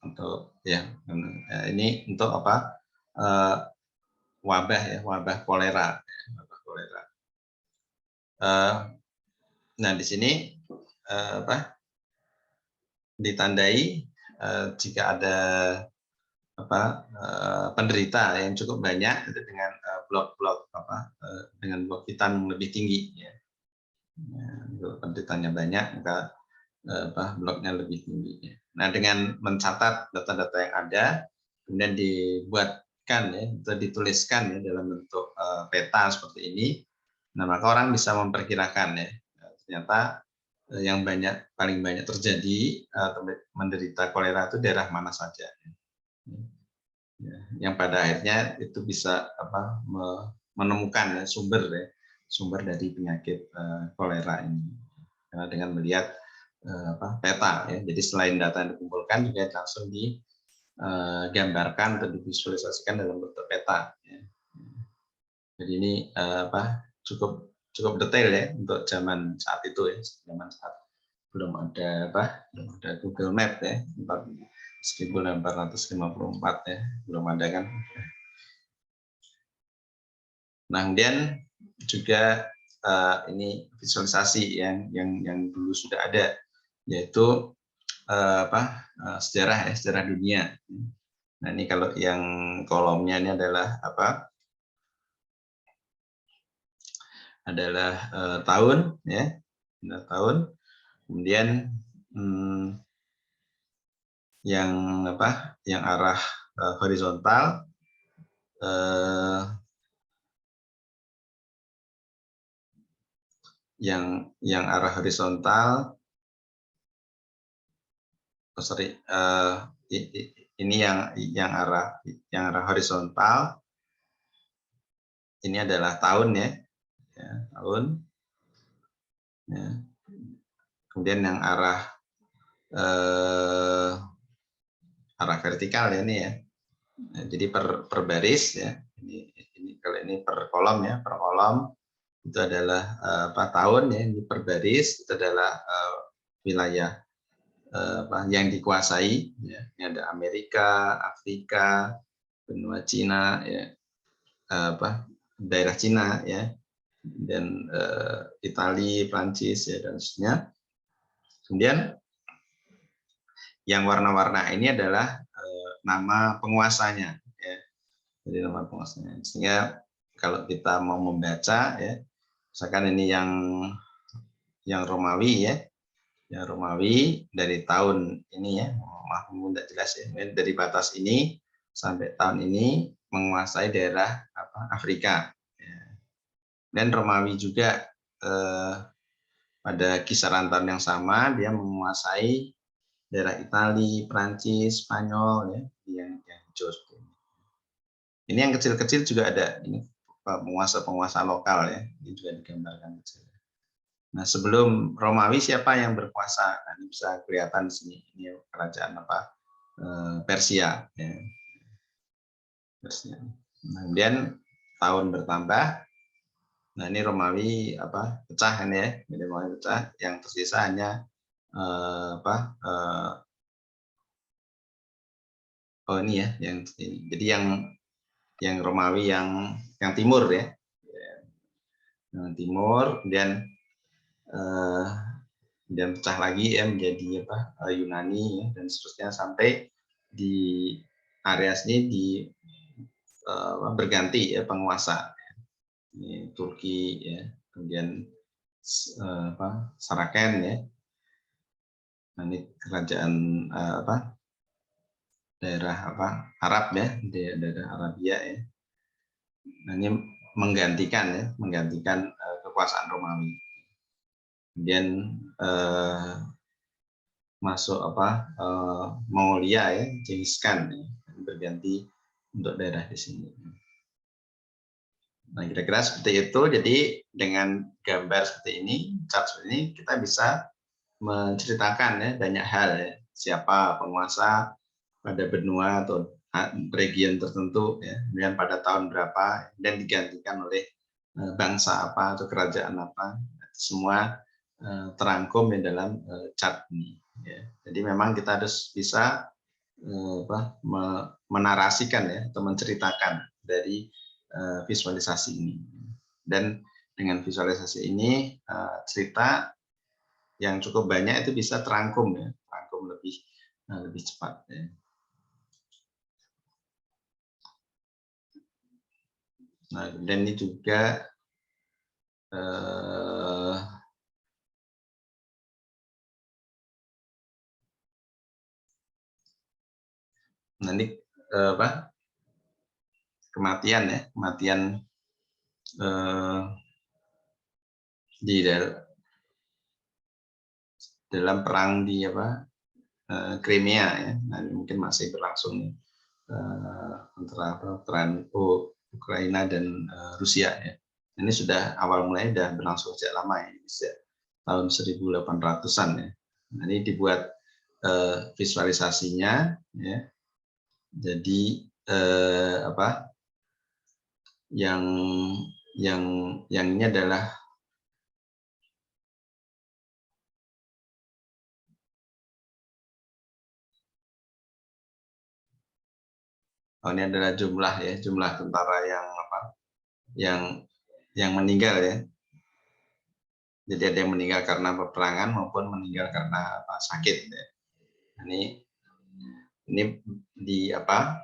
untuk ya ini untuk wabah kolera. Nah, di sini ditandai jika ada penderita yang cukup banyak itu dengan blok-blok dengan blok hitam lebih tinggi ya. Kalau penderitanya banyak maka bloknya lebih tinggi. Nah, dengan mencatat data-data yang ada, kemudian dibuatkan ya, atau dituliskan ya dalam bentuk peta seperti ini, nah maka orang bisa memperkirakan ya, ternyata yang paling banyak terjadi menderita kolera itu daerah mana saja. Yang pada akhirnya itu bisa menemukan ya, sumber dari penyakit kolera ini. Karena dengan melihat peta ya, jadi selain data yang dikumpulkan juga langsung digambarkan atau divisualisasikan dalam bentuk peta ya. Jadi ini cukup detail ya untuk zaman saat itu ya, zaman saat belum ada Google Map ya, 1454 ya, belum ada kan. Nah, kemudian juga ini visualisasi yang dulu sudah ada, yaitu sejarah dunia. Nah, ini kalau yang kolomnya ini adalah tahun ya, tahun. Kemudian yang arah horizontal yang arah horizontal ini yang arah horizontal ini adalah tahun ya, tahun ya. Kemudian yang arah vertikal ya, ini ya. Nah, jadi per baris ya, ini kalau ini per kolom ya, per kolom itu adalah tahun ya, ini per baris itu adalah wilayah yang dikuasai ya. Ini ada Amerika, Afrika, benua Cina ya, daerah Cina ya, dan Italia, Prancis ya, dan seterusnya. Kemudian yang warna-warna ini adalah nama penguasanya ya. Jadi nama penguasanya. Sehingga kalau kita mau membaca ya, misalkan ini yang Romawi ya, yang Romawi dari tahun ini ya, maaf tidak jelas ya, dari batas ini sampai tahun ini menguasai daerah Afrika ya. Dan Romawi juga pada kisaran tahun yang sama dia menguasai daerah Italia, Prancis, Spanyol ya, yang hijau seperti ini. Ini yang kecil-kecil juga ada, ini penguasa-penguasa lokal ya, ini juga digambarkan kecil. Nah, sebelum Romawi siapa yang berkuasa? Nah, ini bisa kelihatan di sini. Ini kerajaan Persia ya. Persia. Nah, kemudian tahun bertambah. Nah, ini Romawi pecah ini ya, ini Romawi pecah, yang tersisa hanya ini ya, jadi yang Romawi yang timur ya, timur, kemudian pecah lagi ya menjadi Yunani ya, dan seterusnya sampai di area sini berganti ya penguasa. Ini Turki ya, kemudian Saraken ya. Nah, ini kerajaan daerah Arab ya, daerah Arabia ya. Nah, ini menggantikan kekuasaan Romawi. Kemudian masuk Mongolia ya, Genghis Khan ya, berganti untuk daerah di sini. Nah, kira-kira seperti itu. Jadi dengan gambar seperti ini, chart seperti ini, kita bisa menceritakan ya banyak hal ya, siapa penguasa pada benua atau region tertentu ya, kemudian pada tahun berapa, dan digantikan oleh bangsa apa atau kerajaan apa. Semua terangkum di dalam chart ini ya. Jadi memang kita harus bisa menarasikan ya, atau menceritakan dari visualisasi ini. Dan dengan visualisasi ini cerita yang cukup banyak itu bisa terangkum ya, terangkum lebih cepat ya. Nah, dan ini juga nanti kematian ya, kematian di dalam perang di Crimea ya. Nah, ini mungkin masih berlangsung antara perang Ukraina dan Rusia ya. Ini sudah awal mulai sudah berlangsung sejak lama ya, sejak tahun 1800-an ya. Nah, ini dibuat visualisasinya ya. Jadi yang ini adalah ini adalah jumlah tentara yang meninggal ya. Jadi ada yang meninggal karena peperangan maupun meninggal karena sakit ya. Ini dibuat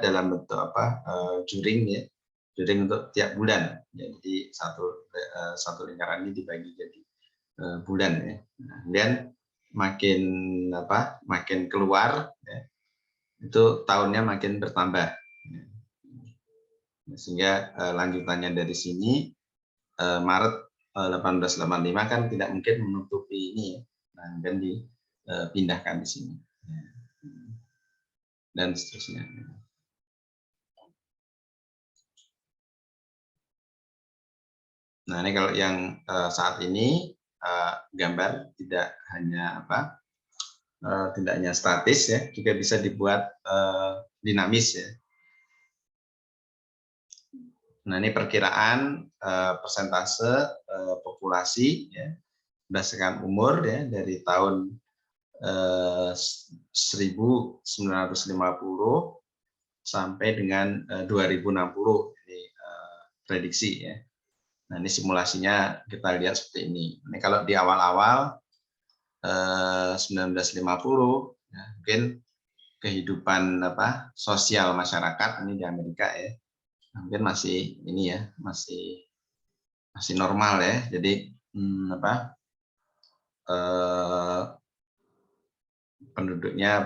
dalam bentuk juring ya, juring untuk tiap bulan. Jadi satu lingkaran ini dibagi jadi bulan ya. Nah, kemudian makin keluar ya, itu tahunnya makin bertambah. Sehingga lanjutannya dari sini Maret 1885 kan tidak mungkin menutupi ini ya. Nah, dan dipindahkan di sini dan seterusnya. Nah, ini kalau yang saat ini gambar tidak hanya statis ya, juga bisa dibuat dinamis ya. Nah, ini perkiraan persentase populasi ya, berdasarkan umur ya, dari tahun 1950 sampai dengan 2060 ini prediksi ya. Nah, ini simulasinya kita lihat seperti ini. Ini kalau di awal-awal 1950 ya, mungkin kehidupan sosial masyarakat ini di Amerika ya, mungkin masih ini ya, masih normal ya. Jadi penduduknya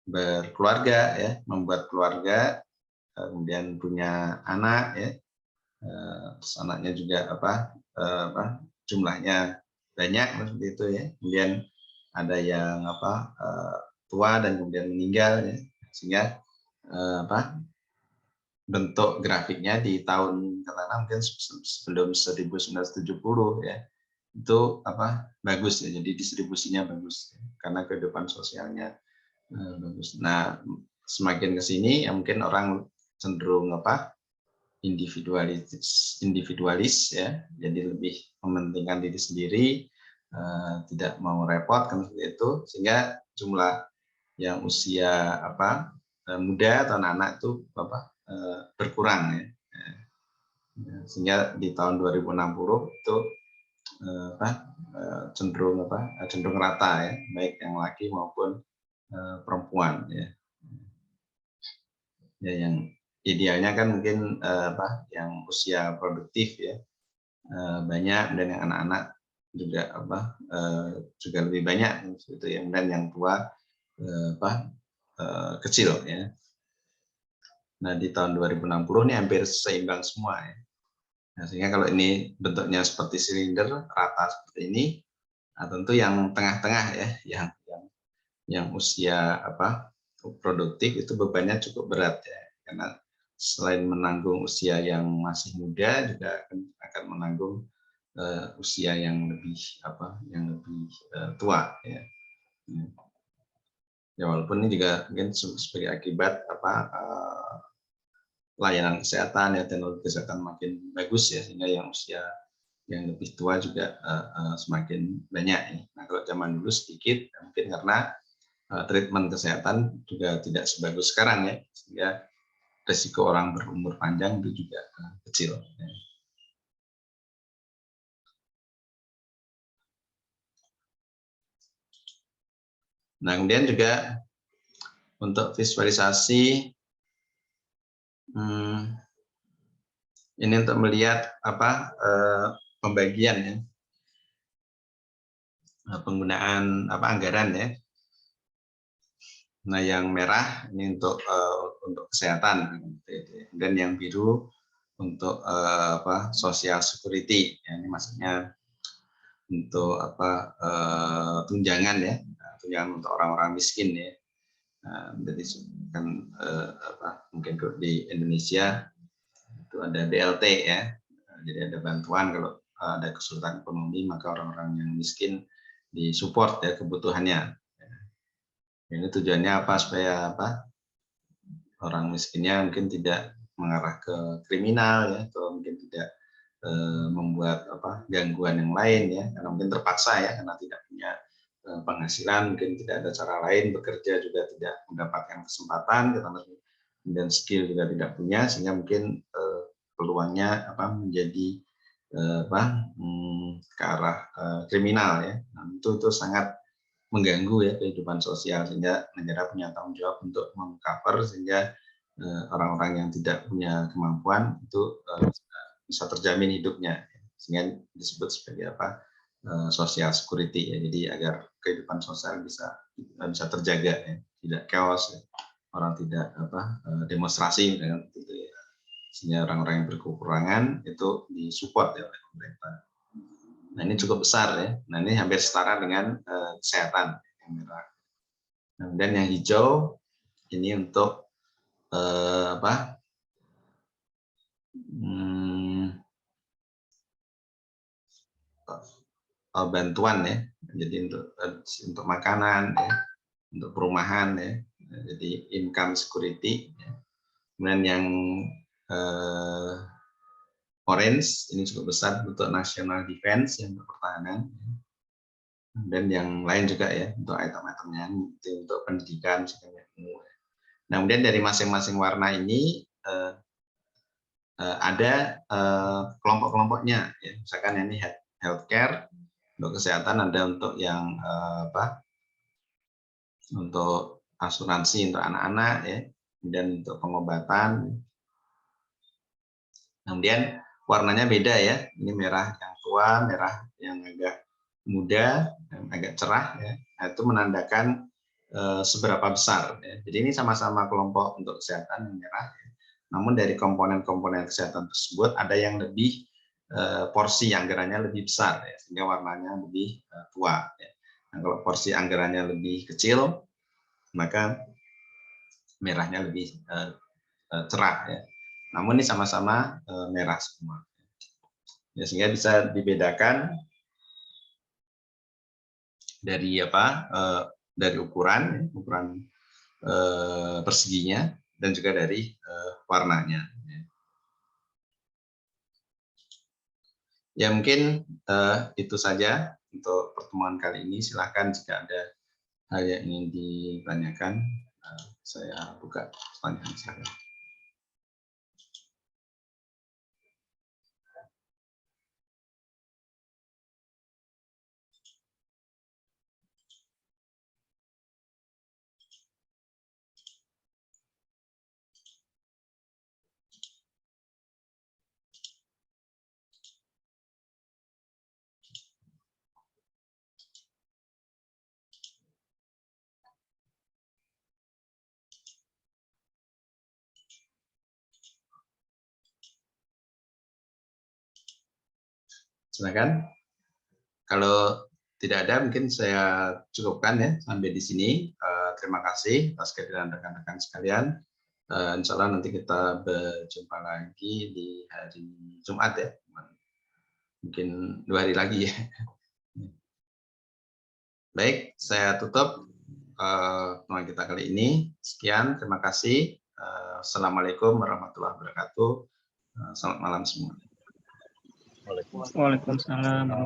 berkeluarga ya, membuat keluarga, kemudian punya anak ya, terus anaknya juga jumlahnya banyak seperti itu ya. Kemudian ada yang tua dan kemudian meninggal ya, sehingga bentuk grafiknya di tahun katakanlah mungkin sebelum 1970 ya, itu bagus ya, jadi distribusinya bagus ya, karena kehidupan sosialnya bagus. Nah, semakin ke sini ya mungkin orang cenderung individualis ya, jadi lebih mementingkan diri sendiri, tidak mau repot kan seperti itu, sehingga jumlah yang usia muda atau anak-anak itu berkurang ya. Sehingga di tahun 2060 itu cenderung rata ya, baik yang laki maupun perempuan ya. Ya, yang idealnya kan mungkin yang usia produktif ya banyak, dan yang anak-anak juga juga lebih banyak gitu ya, dan yang tua kecil ya. Nah di tahun 2060 ini hampir seimbang semua ya. Nah, sehingga kalau ini bentuknya seperti silinder rata seperti ini, nah, tentu yang tengah-tengah ya, yang usia produktif itu bebannya cukup berat ya, karena selain menanggung usia yang masih muda, juga akan menanggung usia yang lebih tua ya. Ya walaupun ini juga mungkin sebagai akibat layanan kesehatan ya, teknologi kesehatan makin bagus ya, sehingga yang usia yang lebih tua juga semakin banyak ya. Nah kalau zaman dulu sedikit, mungkin karena treatment kesehatan juga tidak sebagus sekarang ya, sehingga risiko orang berumur panjang itu juga kecil ya. Nah kemudian juga untuk visualisasi ini untuk melihat pembagian ya, penggunaan anggaran ya. Nah yang merah ini untuk kesehatan, dan yang biru untuk social security ya, ini maksudnya untuk tunjangan ya, tunjangan untuk orang-orang miskin ya. Jadi kan mungkin di Indonesia itu ada BLT ya, jadi ada bantuan kalau ada kesulitan ekonomi, maka orang-orang yang miskin disupport ya kebutuhannya. Ini tujuannya apa? Supaya orang miskinnya mungkin tidak mengarah ke kriminal ya, atau mungkin tidak membuat gangguan yang lain ya, karena mungkin terpaksa ya, karena tidak punya penghasilan, mungkin tidak ada cara lain, bekerja juga tidak mendapatkan kesempatan, dan skill juga tidak punya, sehingga mungkin peluangnya menjadi ke arah kriminal ya. Nah, itu sangat mengganggu ya kehidupan sosial, sehingga negara punya tanggung jawab untuk mengcover, sehingga orang-orang yang tidak punya kemampuan itu bisa terjamin hidupnya, sehingga disebut sebagai social security ya. Jadi agar kehidupan sosial bisa terjaga ya, tidak chaos ya. Orang tidak demonstrasi dengan itu ya, sehingga orang-orang yang berkekurangan itu disupport ya oleh pemerintah. Nah ini cukup besar ya. Nah ini hampir setara dengan kesehatan yang merah. Dan yang hijau ini untuk bantuan ya. Jadi untuk makanan ya, untuk perumahan ya. Jadi income security ya. Kemudian yang orange ini cukup besar untuk national defense yang untuk pertahanan, dan yang lain juga ya untuk item-itemnya, untuk pendidikan. Nah kemudian dari masing-masing warna ini ada kelompok-kelompoknya ya. Misalkan ini healthcare, untuk kesehatan ada untuk yang untuk asuransi untuk anak-anak ya, dan untuk pengobatan. Kemudian warnanya beda ya, ini merah yang tua, merah yang agak muda, yang agak cerah ya. Nah, itu menandakan seberapa besar ya. Jadi ini sama-sama kelompok untuk kesehatan yang merah ya. Namun dari komponen-komponen kesehatan tersebut ada yang lebih porsi anggarannya lebih besar ya, sehingga warnanya lebih tua ya. Nah, kalau porsi anggarannya lebih kecil, maka merahnya lebih cerah ya. Namun ini sama-sama merah semua. Ya, sehingga bisa dibedakan dari dari ukuran perseginya, dan juga dari warnanya. Ya mungkin itu saja untuk pertemuan kali ini. Silakan jika ada hal yang ingin ditanyakan, saya buka pertanyaan. Silakan. Kalau tidak ada, mungkin saya cukupkan ya sampai di sini. Terima kasih atas kehadiran rekan-rekan sekalian. Insya Allah nanti kita berjumpa lagi di hari Jumat ya. Mungkin 2 hari lagi ya. Baik, saya tutup pertemuan kita kali ini. Sekian, terima kasih. Assalamualaikum warahmatullahi wabarakatuh. Selamat malam semua. Waalaikumsalam.